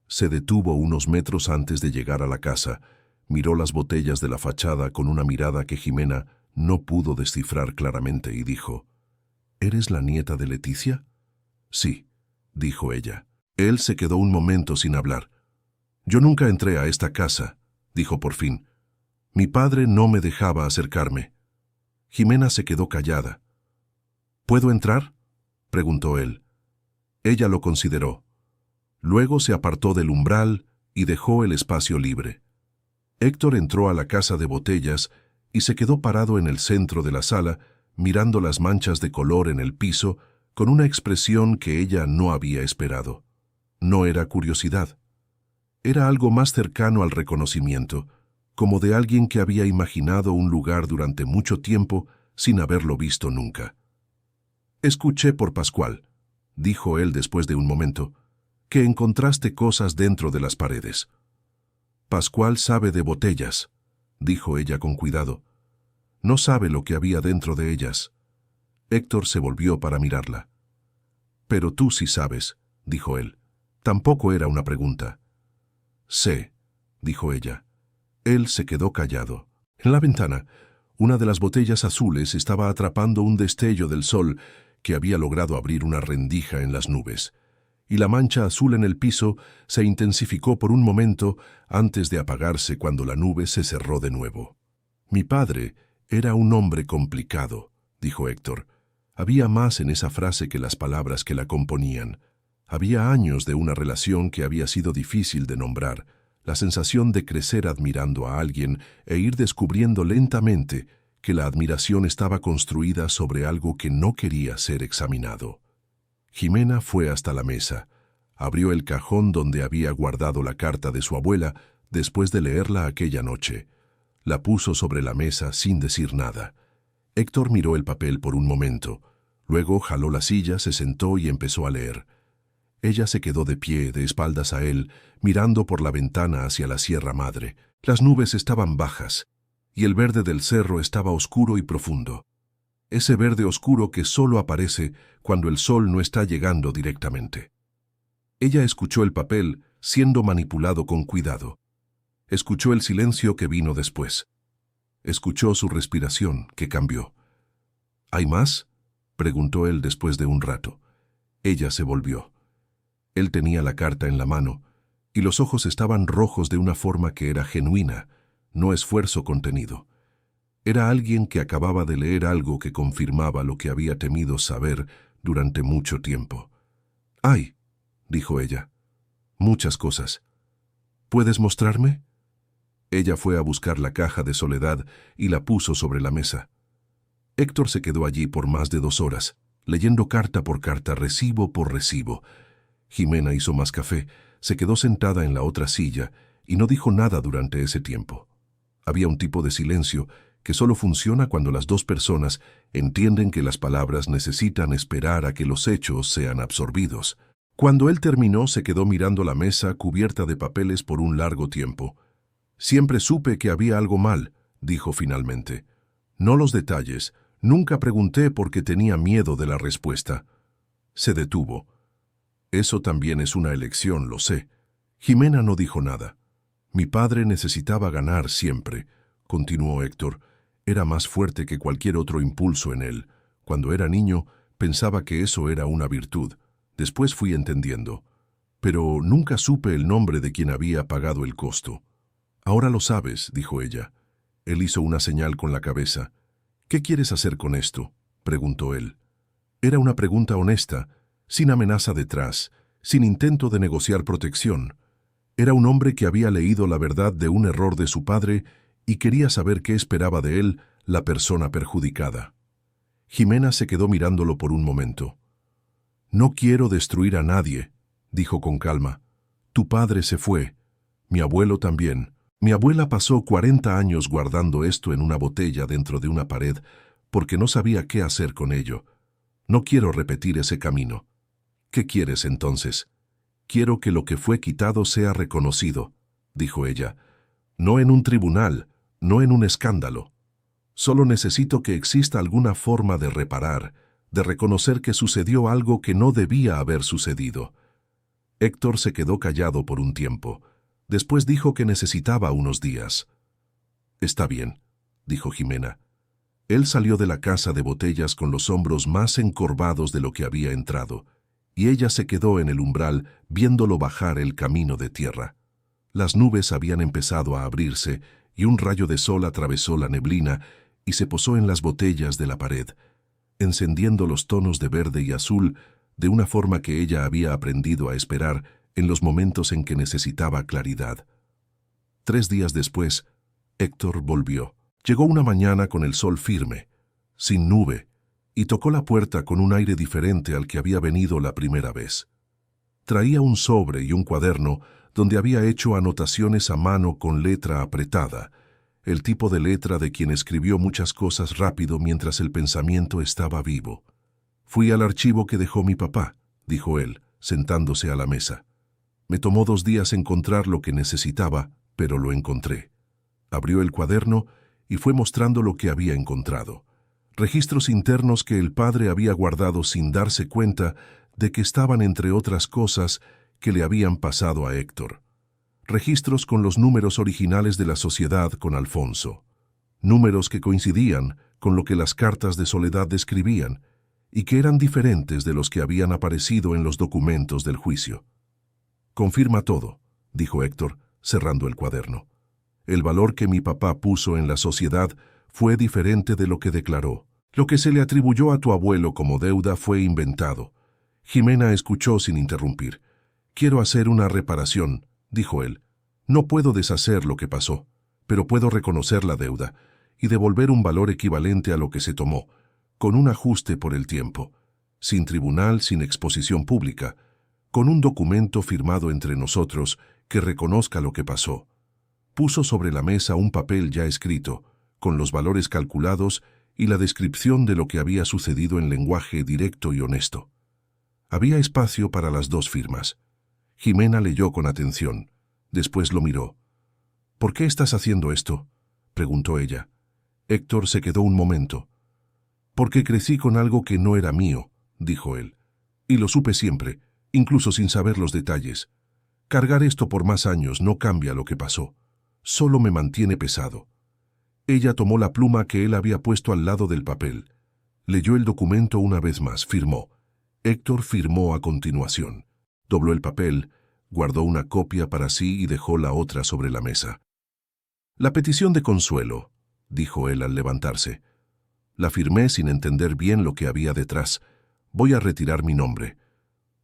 Se detuvo unos metros antes de llegar a la casa, miró las botellas de la fachada con una mirada que Jimena no pudo descifrar claramente y dijo: ¿Eres la nieta de Leticia? Sí, dijo ella. Él se quedó un momento sin hablar. Yo nunca entré a esta casa, dijo por fin. Mi padre no me dejaba acercarme. Jimena se quedó callada. ¿Puedo entrar?, preguntó él. Ella lo consideró. Luego se apartó del umbral y dejó el espacio libre. Héctor entró a la casa de botellas y se quedó parado en el centro de la sala, mirando las manchas de color en el piso con una expresión que ella no había esperado. No era curiosidad. Era algo más cercano al reconocimiento, como de alguien que había imaginado un lugar durante mucho tiempo sin haberlo visto nunca. «Escuché por Pascual», dijo él después de un momento, «que encontraste cosas dentro de las paredes». «Pascual sabe de botellas», dijo ella con cuidado. «No sabe lo que había dentro de ellas». Héctor se volvió para mirarla. «Pero tú sí sabes», dijo él. Tampoco era una pregunta. «Sé», dijo ella. Él se quedó callado. En la ventana, una de las botellas azules estaba atrapando un destello del sol que había logrado abrir una rendija en las nubes, y la mancha azul en el piso se intensificó por un momento antes de apagarse cuando la nube se cerró de nuevo. «Mi padre era un hombre complicado», dijo Héctor. Había más en esa frase que las palabras que la componían. Había años de una relación que había sido difícil de nombrar, la sensación de crecer admirando a alguien e ir descubriendo lentamente que la admiración estaba construida sobre algo que no quería ser examinado. Jimena fue hasta la mesa, abrió el cajón donde había guardado la carta de su abuela después de leerla aquella noche. La puso sobre la mesa sin decir nada. Héctor miró el papel por un momento, luego jaló la silla, se sentó y empezó a leer. Ella se quedó de pie, de espaldas a él, mirando por la ventana hacia la Sierra Madre. Las nubes estaban bajas, y el verde del cerro estaba oscuro y profundo. Ese verde oscuro que solo aparece cuando el sol no está llegando directamente. Ella escuchó el papel siendo manipulado con cuidado. Escuchó el silencio que vino después. Escuchó su respiración, que cambió. ¿Hay más?, preguntó él después de un rato. Ella se volvió. Él tenía la carta en la mano, y los ojos estaban rojos de una forma que era genuina, no esfuerzo contenido. Era alguien que acababa de leer algo que confirmaba lo que había temido saber durante mucho tiempo. «Ay», dijo ella, «muchas cosas. ¿Puedes mostrarme?». Ella fue a buscar la caja de Soledad y la puso sobre la mesa. Héctor se quedó allí por más de 2 horas, leyendo carta por carta, recibo por recibo. Jimena hizo más café, se quedó sentada en la otra silla y no dijo nada durante ese tiempo. Había un tipo de silencio que solo funciona cuando las 2 personas entienden que las palabras necesitan esperar a que los hechos sean absorbidos. Cuando él terminó, se quedó mirando la mesa cubierta de papeles por un largo tiempo. «Siempre supe que había algo mal», dijo finalmente. «No los detalles, nunca pregunté porque tenía miedo de la respuesta». Se detuvo. «Eso también es una elección, lo sé». Jimena no dijo nada. «Mi padre necesitaba ganar siempre», continuó Héctor. «Era más fuerte que cualquier otro impulso en él. Cuando era niño, pensaba que eso era una virtud. Después fui entendiendo. Pero nunca supe el nombre de quien había pagado el costo». «Ahora lo sabes», dijo ella. Él hizo una señal con la cabeza. «¿Qué quieres hacer con esto?», preguntó él. Era una pregunta honesta, sin amenaza detrás, sin intento de negociar protección. Era un hombre que había leído la verdad de un error de su padre y quería saber qué esperaba de él la persona perjudicada. Jimena se quedó mirándolo por un momento. «No quiero destruir a nadie», dijo con calma. «Tu padre se fue. Mi abuelo también. Mi abuela pasó 40 años guardando esto en una botella dentro de una pared porque no sabía qué hacer con ello. No quiero repetir ese camino». «¿Qué quieres entonces?». «Quiero que lo que fue quitado sea reconocido», dijo ella. «No en un tribunal, no en un escándalo. Solo necesito que exista alguna forma de reparar, de reconocer que sucedió algo que no debía haber sucedido». Héctor se quedó callado por un tiempo. Después dijo que necesitaba unos días. «Está bien», dijo Jimena. Él salió de la casa de botellas con los hombros más encorvados de lo que había entrado, y ella se quedó en el umbral viéndolo bajar el camino de tierra. Las nubes habían empezado a abrirse y un rayo de sol atravesó la neblina y se posó en las botellas de la pared, encendiendo los tonos de verde y azul de una forma que ella había aprendido a esperar en los momentos en que necesitaba claridad. 3 días después, Héctor volvió. Llegó una mañana con el sol firme, sin nube, y tocó la puerta con un aire diferente al que había venido la primera vez. Traía un sobre y un cuaderno donde había hecho anotaciones a mano con letra apretada, el tipo de letra de quien escribió muchas cosas rápido mientras el pensamiento estaba vivo. «Fui al archivo que dejó mi papá», dijo él, sentándose a la mesa. «Me tomó 2 días encontrar lo que necesitaba, pero lo encontré». Abrió el cuaderno y fue mostrando lo que había encontrado. Registros internos que el padre había guardado sin darse cuenta de que estaban entre otras cosas que le habían pasado a Héctor. Registros con los números originales de la sociedad con Alfonso. Números que coincidían con lo que las cartas de Soledad describían y que eran diferentes de los que habían aparecido en los documentos del juicio. «Confirma todo», dijo Héctor, cerrando el cuaderno. «El valor que mi papá puso en la sociedad fue diferente de lo que declaró. Lo que se le atribuyó a tu abuelo como deuda fue inventado, Jimena escuchó sin interrumpir. «Quiero hacer una reparación», dijo él. «No puedo deshacer lo que pasó, pero puedo reconocer la deuda y devolver un valor equivalente a lo que se tomó, con un ajuste por el tiempo, sin tribunal, sin exposición pública, con un documento firmado entre nosotros que reconozca lo que pasó». Puso sobre la mesa un papel ya escrito, con los valores calculados y la descripción de lo que había sucedido en lenguaje directo y honesto. Había espacio para las dos firmas. Jimena leyó con atención. Después lo miró. «¿Por qué estás haciendo esto?», preguntó ella. Héctor se quedó un momento. «Porque crecí con algo que no era mío», dijo él. «Y lo supe siempre, incluso sin saber los detalles. Cargar esto por más años no cambia lo que pasó. Solo me mantiene pesado». Ella tomó la pluma que él había puesto al lado del papel. Leyó el documento una vez más, firmó. Héctor firmó a continuación. Dobló el papel, guardó una copia para sí y dejó la otra sobre la mesa. «La petición de Consuelo», dijo él al levantarse. «La firmé sin entender bien lo que había detrás. Voy a retirar mi nombre.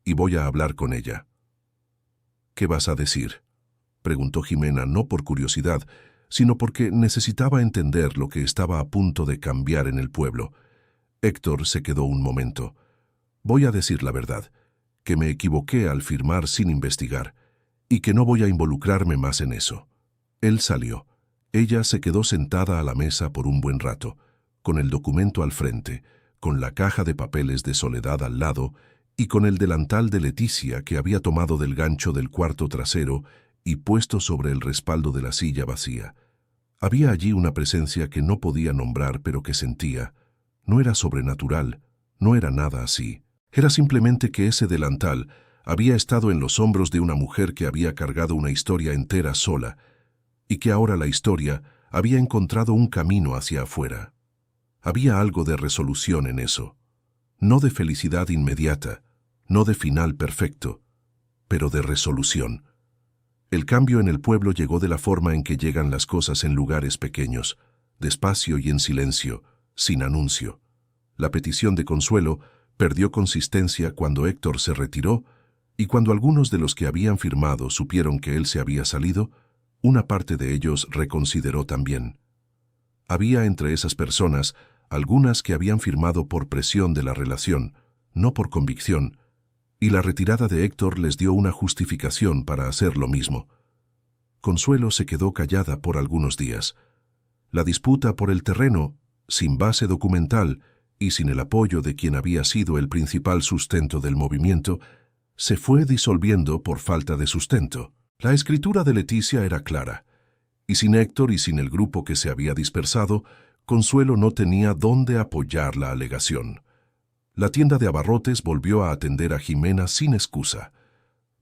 Y voy a hablar con ella». «¿Qué vas a decir?», preguntó Jimena, no por curiosidad, sino porque necesitaba entender lo que estaba a punto de cambiar en el pueblo. Héctor se quedó un momento. «Voy a decir la verdad, que me equivoqué al firmar sin investigar, y que no voy a involucrarme más en eso». Él salió. Ella se quedó sentada a la mesa por un buen rato, con el documento al frente, con la caja de papeles de Soledad al lado y con el delantal de Leticia que había tomado del gancho del cuarto trasero y puesto sobre el respaldo de la silla vacía. Había allí una presencia que no podía nombrar pero que sentía. No era sobrenatural, no era nada así. Era simplemente que ese delantal había estado en los hombros de una mujer que había cargado una historia entera sola, y que ahora la historia había encontrado un camino hacia afuera. Había algo de resolución en eso. No de felicidad inmediata, no de final perfecto, pero de resolución. El cambio en el pueblo llegó de la forma en que llegan las cosas en lugares pequeños, despacio y en silencio, sin anuncio. La petición de Consuelo perdió consistencia cuando Héctor se retiró y cuando algunos de los que habían firmado supieron que él se había salido, una parte de ellos reconsideró también. Había entre esas personas algunas que habían firmado por presión de la relación, no por convicción, y la retirada de Héctor les dio una justificación para hacer lo mismo. Consuelo se quedó callada por algunos días. La disputa por el terreno, sin base documental y sin el apoyo de quien había sido el principal sustento del movimiento, se fue disolviendo por falta de sustento. La escritura de Leticia era clara, y sin Héctor y sin el grupo que se había dispersado, Consuelo no tenía dónde apoyar la alegación. La tienda de abarrotes volvió a atender a Jimena sin excusa.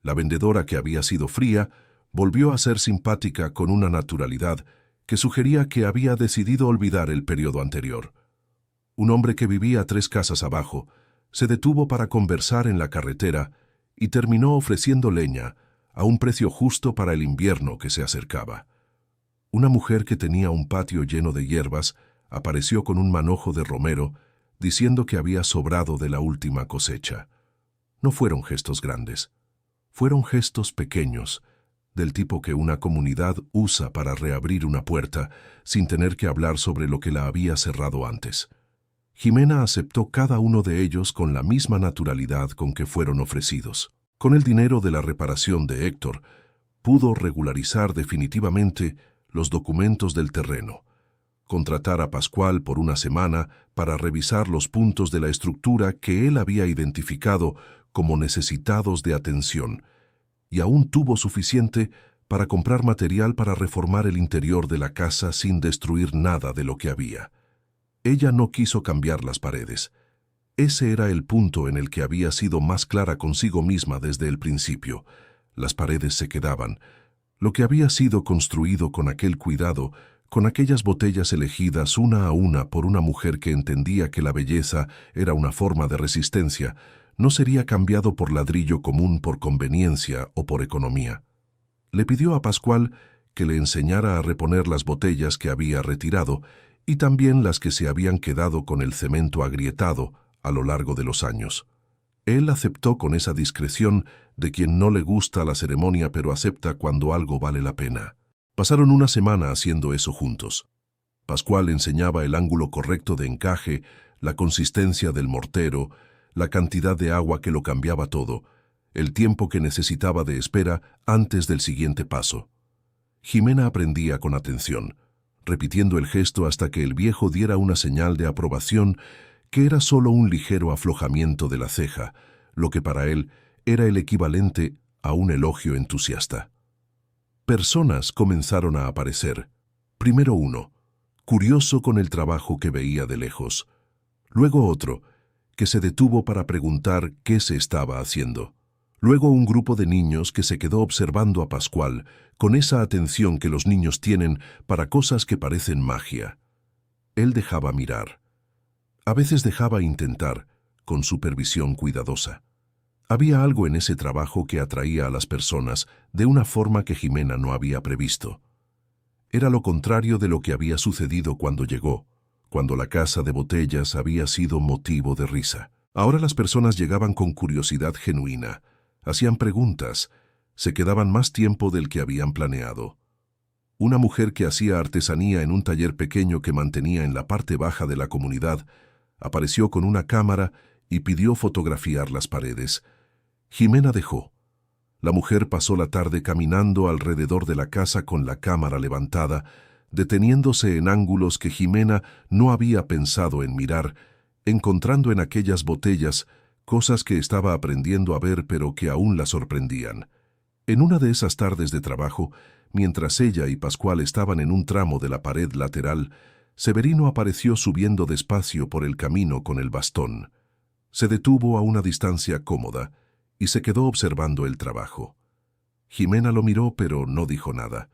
La vendedora, que había sido fría, volvió a ser simpática con una naturalidad que sugería que había decidido olvidar el periodo anterior. Un hombre que vivía 3 casas abajo se detuvo para conversar en la carretera y terminó ofreciendo leña a un precio justo para el invierno que se acercaba. Una mujer que tenía un patio lleno de hierbas apareció con un manojo de romero, diciendo que había sobrado de la última cosecha. No fueron gestos grandes, fueron gestos pequeños, del tipo que una comunidad usa para reabrir una puerta sin tener que hablar sobre lo que la había cerrado antes. Jimena aceptó cada uno de ellos con la misma naturalidad con que fueron ofrecidos. Con el dinero de la reparación de Héctor, pudo regularizar definitivamente los documentos del terreno, contratar a Pascual por una semana para revisar los puntos de la estructura que él había identificado como necesitados de atención, y aún tuvo suficiente para comprar material para reformar el interior de la casa sin destruir nada de lo que había. Ella no quiso cambiar las paredes. Ese era el punto en el que había sido más clara consigo misma desde el principio. Las paredes se quedaban. Lo que había sido construido con aquel cuidado, con aquellas botellas elegidas una a una por una mujer que entendía que la belleza era una forma de resistencia, no sería cambiado por ladrillo común por conveniencia o por economía. Le pidió a Pascual que le enseñara a reponer las botellas que había retirado y también las que se habían quedado con el cemento agrietado a lo largo de los años. Él aceptó con esa discreción de quien no le gusta la ceremonia pero acepta cuando algo vale la pena. Pasaron una semana haciendo eso juntos. Pascual enseñaba el ángulo correcto de encaje, la consistencia del mortero, la cantidad de agua que lo cambiaba todo, el tiempo que necesitaba de espera antes del siguiente paso. Jimena aprendía con atención, repitiendo el gesto hasta que el viejo diera una señal de aprobación que era solo un ligero aflojamiento de la ceja, lo que para él era el equivalente a un elogio entusiasta. Personas comenzaron a aparecer. Primero uno, curioso con el trabajo que veía de lejos. Luego otro, que se detuvo para preguntar qué se estaba haciendo. Luego un grupo de niños que se quedó observando a Pascual con esa atención que los niños tienen para cosas que parecen magia. Él dejaba mirar. A veces dejaba intentar, con supervisión cuidadosa. Había algo en ese trabajo que atraía a las personas de una forma que Jimena no había previsto. Era lo contrario de lo que había sucedido cuando llegó, cuando la casa de botellas había sido motivo de risa. Ahora las personas llegaban con curiosidad genuina, hacían preguntas, se quedaban más tiempo del que habían planeado. Una mujer que hacía artesanía en un taller pequeño que mantenía en la parte baja de la comunidad apareció con una cámara y pidió fotografiar las paredes. Jimena dejó. La mujer pasó la tarde caminando alrededor de la casa con la cámara levantada, deteniéndose en ángulos que Jimena no había pensado en mirar, encontrando en aquellas botellas cosas que estaba aprendiendo a ver pero que aún la sorprendían. En una de esas tardes de trabajo, mientras ella y Pascual estaban en un tramo de la pared lateral, Severino apareció subiendo despacio por el camino con el bastón. Se detuvo a una distancia cómoda y se quedó observando el trabajo. Jimena lo miró pero no dijo nada.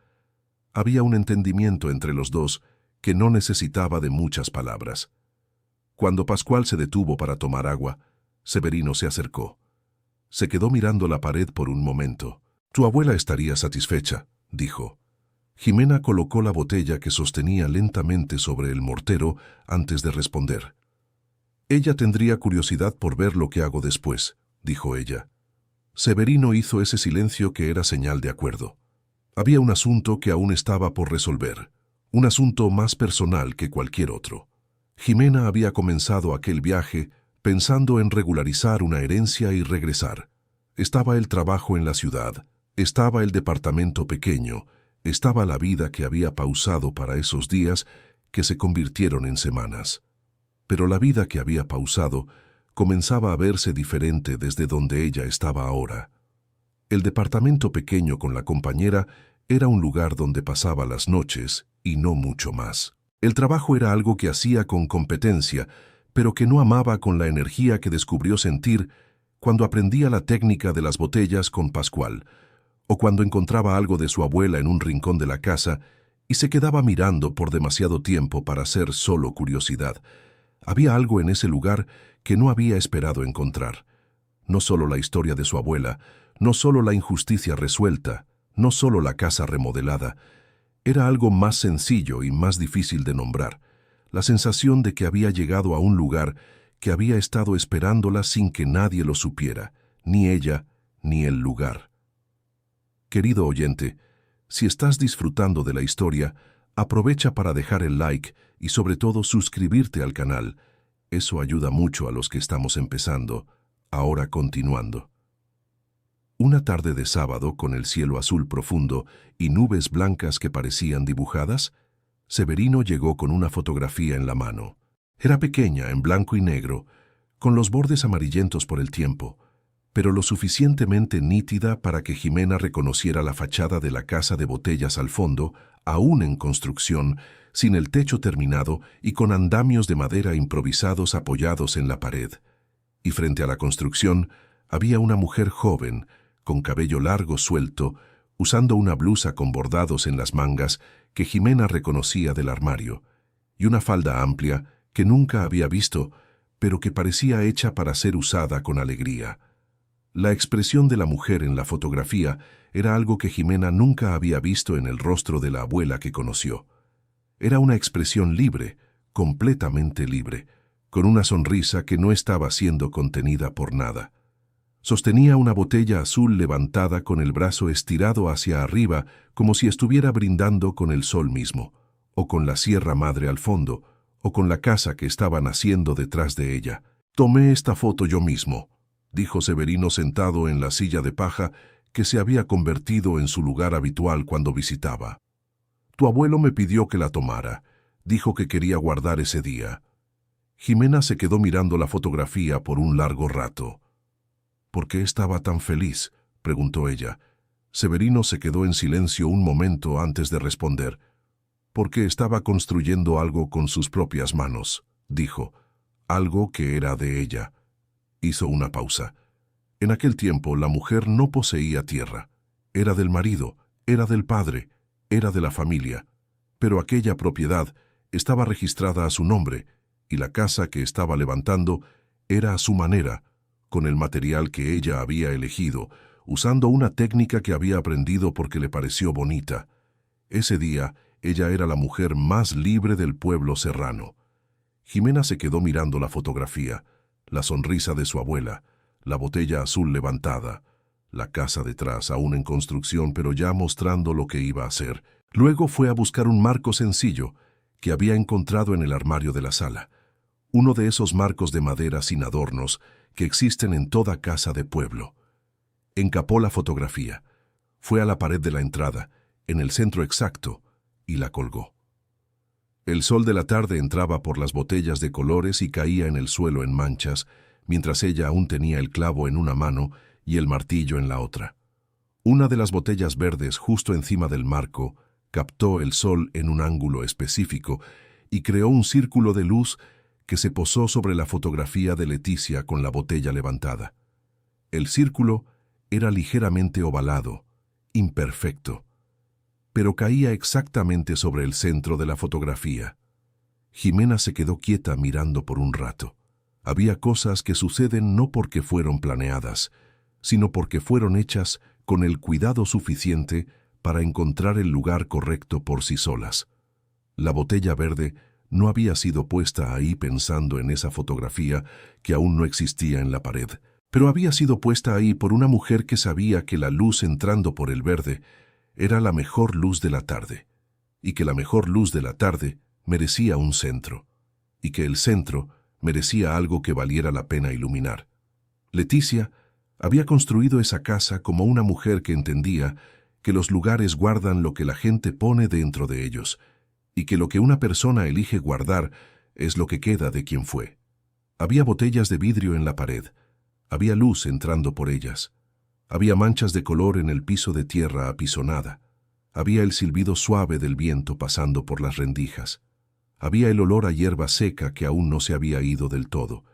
Había un entendimiento entre los dos que no necesitaba de muchas palabras. Cuando Pascual se detuvo para tomar agua, Severino se acercó. Se quedó mirando la pared por un momento. «Tu abuela estaría satisfecha», dijo. Jimena colocó la botella que sostenía lentamente sobre el mortero antes de responder. «Ella tendría curiosidad por ver lo que hago después», dijo ella. Severino hizo ese silencio que era señal de acuerdo. Había un asunto que aún estaba por resolver, un asunto más personal que cualquier otro. Jimena había comenzado aquel viaje pensando en regularizar una herencia y regresar. Estaba el trabajo en la ciudad, estaba el departamento pequeño, estaba la vida que había pausado para esos días que se convirtieron en semanas. Pero la vida que había pausado comenzaba a verse diferente desde donde ella estaba ahora. El departamento pequeño con la compañera era un lugar donde pasaba las noches y no mucho más. El trabajo era algo que hacía con competencia, pero que no amaba con la energía que descubrió sentir cuando aprendía la técnica de las botellas con Pascual, o cuando encontraba algo de su abuela en un rincón de la casa y se quedaba mirando por demasiado tiempo para ser solo curiosidad. Había algo en ese lugar que no había esperado encontrar. No solo la historia de su abuela, no solo la injusticia resuelta, no solo la casa remodelada. Era algo más sencillo y más difícil de nombrar. La sensación de que había llegado a un lugar que había estado esperándola sin que nadie lo supiera, ni ella ni el lugar. Querido oyente, si estás disfrutando de la historia, aprovecha para dejar el like y sobre todo suscribirte al canal. Eso ayuda mucho a los que estamos empezando. Ahora continuando. Una tarde de sábado con el cielo azul profundo y nubes blancas que parecían dibujadas, Severino llegó con una fotografía en la mano. Era pequeña, en blanco y negro, con los bordes amarillentos por el tiempo, pero lo suficientemente nítida para que Jimena reconociera la fachada de la casa de botellas al fondo, aún en construcción, sin el techo terminado y con andamios de madera improvisados apoyados en la pared. Y frente a la construcción había una mujer joven, con cabello largo suelto, usando una blusa con bordados en las mangas que Jimena reconocía del armario, y una falda amplia que nunca había visto, pero que parecía hecha para ser usada con alegría. La expresión de la mujer en la fotografía era algo que Jimena nunca había visto en el rostro de la abuela que conoció. Era una expresión libre, completamente libre, con una sonrisa que no estaba siendo contenida por nada. Sostenía una botella azul levantada con el brazo estirado hacia arriba, como si estuviera brindando con el sol mismo, o con la Sierra Madre al fondo, o con la casa que estaba naciendo detrás de ella. «Tomé esta foto yo mismo», dijo Severino sentado en la silla de paja que se había convertido en su lugar habitual cuando visitaba. «Tu abuelo me pidió que la tomara. Dijo que quería guardar ese día». Jimena se quedó mirando la fotografía por un largo rato. «¿Por qué estaba tan feliz?», preguntó ella. Severino se quedó en silencio un momento antes de responder. «Porque estaba construyendo algo con sus propias manos», dijo. «Algo que era de ella». Hizo una pausa. En aquel tiempo la mujer no poseía tierra. Era del marido, era del padre, era de la familia. Pero aquella propiedad estaba registrada a su nombre, y la casa que estaba levantando era a su manera, con el material que ella había elegido, usando una técnica que había aprendido porque le pareció bonita. Ese día, ella era la mujer más libre del pueblo serrano. Jimena se quedó mirando la fotografía, la sonrisa de su abuela, la botella azul levantada, la casa detrás aún en construcción pero ya mostrando lo que iba a hacer. Luego fue a buscar un marco sencillo que había encontrado en el armario de la sala. Uno de esos marcos de madera sin adornos que existen en toda casa de pueblo. Encapó la fotografía, fue a la pared de la entrada, en el centro exacto, y la colgó. El sol de la tarde entraba por las botellas de colores y caía en el suelo en manchas, mientras ella aún tenía el clavo en una mano y el martillo en la otra. Una de las botellas verdes justo encima del marco captó el sol en un ángulo específico y creó un círculo de luz que se posó sobre la fotografía de Leticia con la botella levantada. El círculo era ligeramente ovalado, imperfecto, pero caía exactamente sobre el centro de la fotografía. Jimena se quedó quieta mirando por un rato. Había cosas que suceden no porque fueron planeadas, sino porque fueron hechas con el cuidado suficiente para encontrar el lugar correcto por sí solas. La botella verde no había sido puesta ahí pensando en esa fotografía que aún no existía en la pared, pero había sido puesta ahí por una mujer que sabía que la luz entrando por el verde era la mejor luz de la tarde, y que la mejor luz de la tarde merecía un centro, y que el centro merecía algo que valiera la pena iluminar. Leticia había construido esa casa como una mujer que entendía que los lugares guardan lo que la gente pone dentro de ellos, y que lo que una persona elige guardar es lo que queda de quien fue. Había botellas de vidrio en la pared, había luz entrando por ellas, había manchas de color en el piso de tierra apisonada, había el silbido suave del viento pasando por las rendijas, había el olor a hierba seca que aún no se había ido del todo,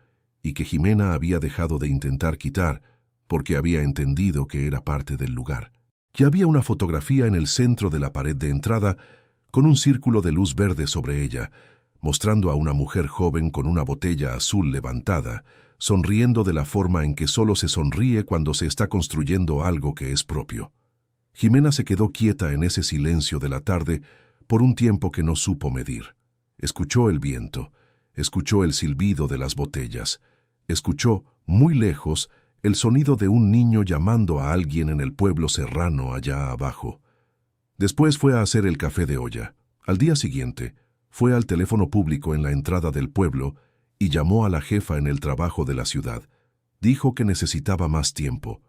y que Jimena había dejado de intentar quitar porque había entendido que era parte del lugar. Y había una fotografía en el centro de la pared de entrada con un círculo de luz verde sobre ella, mostrando a una mujer joven con una botella azul levantada, sonriendo de la forma en que solo se sonríe cuando se está construyendo algo que es propio. Jimena se quedó quieta en ese silencio de la tarde por un tiempo que no supo medir. Escuchó el viento, escuchó el silbido de las botellas, escuchó, muy lejos, el sonido de un niño llamando a alguien en el pueblo serrano allá abajo. Después fue a hacer el café de olla. Al día siguiente, fue al teléfono público en la entrada del pueblo y llamó a la jefa en el trabajo de la ciudad. Dijo que necesitaba más tiempo.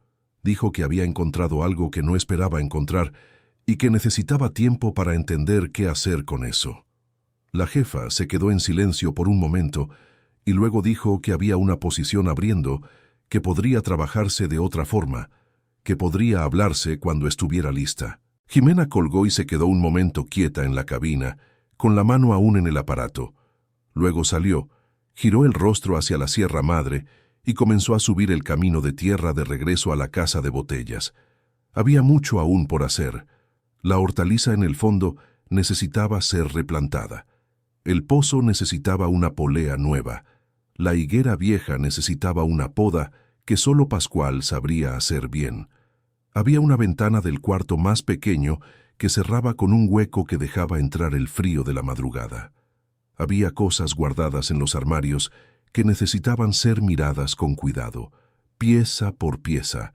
Dijo que había encontrado algo que no esperaba encontrar y que necesitaba tiempo para entender qué hacer con eso. La jefa se quedó en silencio por un momento y luego dijo que había una posición abriendo que podría trabajarse de otra forma, que podría hablarse cuando estuviera lista. Jimena colgó y se quedó un momento quieta en la cabina, con la mano aún en el aparato. Luego salió, giró el rostro hacia la Sierra Madre y comenzó a subir el camino de tierra de regreso a la casa de botellas. Había mucho aún por hacer. La hortaliza en el fondo necesitaba ser replantada. El pozo necesitaba una polea nueva. La higuera vieja necesitaba una poda que solo Pascual sabría hacer bien. Había una ventana del cuarto más pequeño que cerraba con un hueco que dejaba entrar el frío de la madrugada. Había cosas guardadas en los armarios que necesitaban ser miradas con cuidado, pieza por pieza,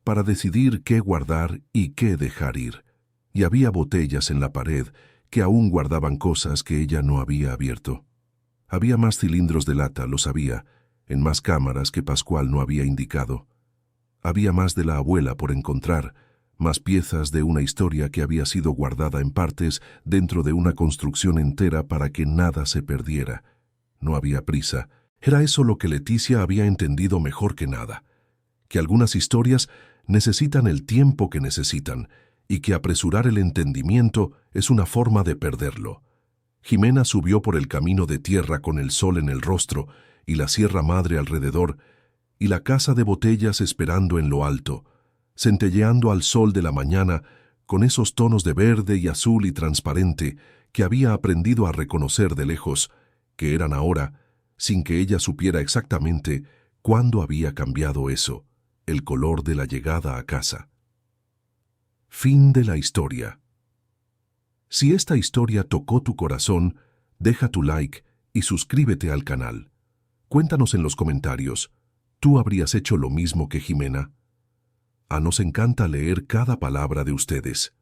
para decidir qué guardar y qué dejar ir. Y había botellas en la pared que aún guardaban cosas que ella no había abierto. Había más cilindros de lata, lo sabía, en más cámaras que Pascual no había indicado. Había más de la abuela por encontrar, más piezas de una historia que había sido guardada en partes dentro de una construcción entera para que nada se perdiera. No había prisa. Era eso lo que Leticia había entendido mejor que nada, que algunas historias necesitan el tiempo que necesitan y que apresurar el entendimiento es una forma de perderlo. Jimena subió por el camino de tierra con el sol en el rostro y la Sierra Madre alrededor, y la casa de botellas esperando en lo alto, centelleando al sol de la mañana con esos tonos de verde y azul y transparente que había aprendido a reconocer de lejos, que eran ahora, sin que ella supiera exactamente cuándo había cambiado eso, el color de la llegada a casa. Fin de la historia. Si esta historia tocó tu corazón, deja tu like y suscríbete al canal. Cuéntanos en los comentarios, ¿tú habrías hecho lo mismo que Jimena? Nos encanta leer cada palabra de ustedes.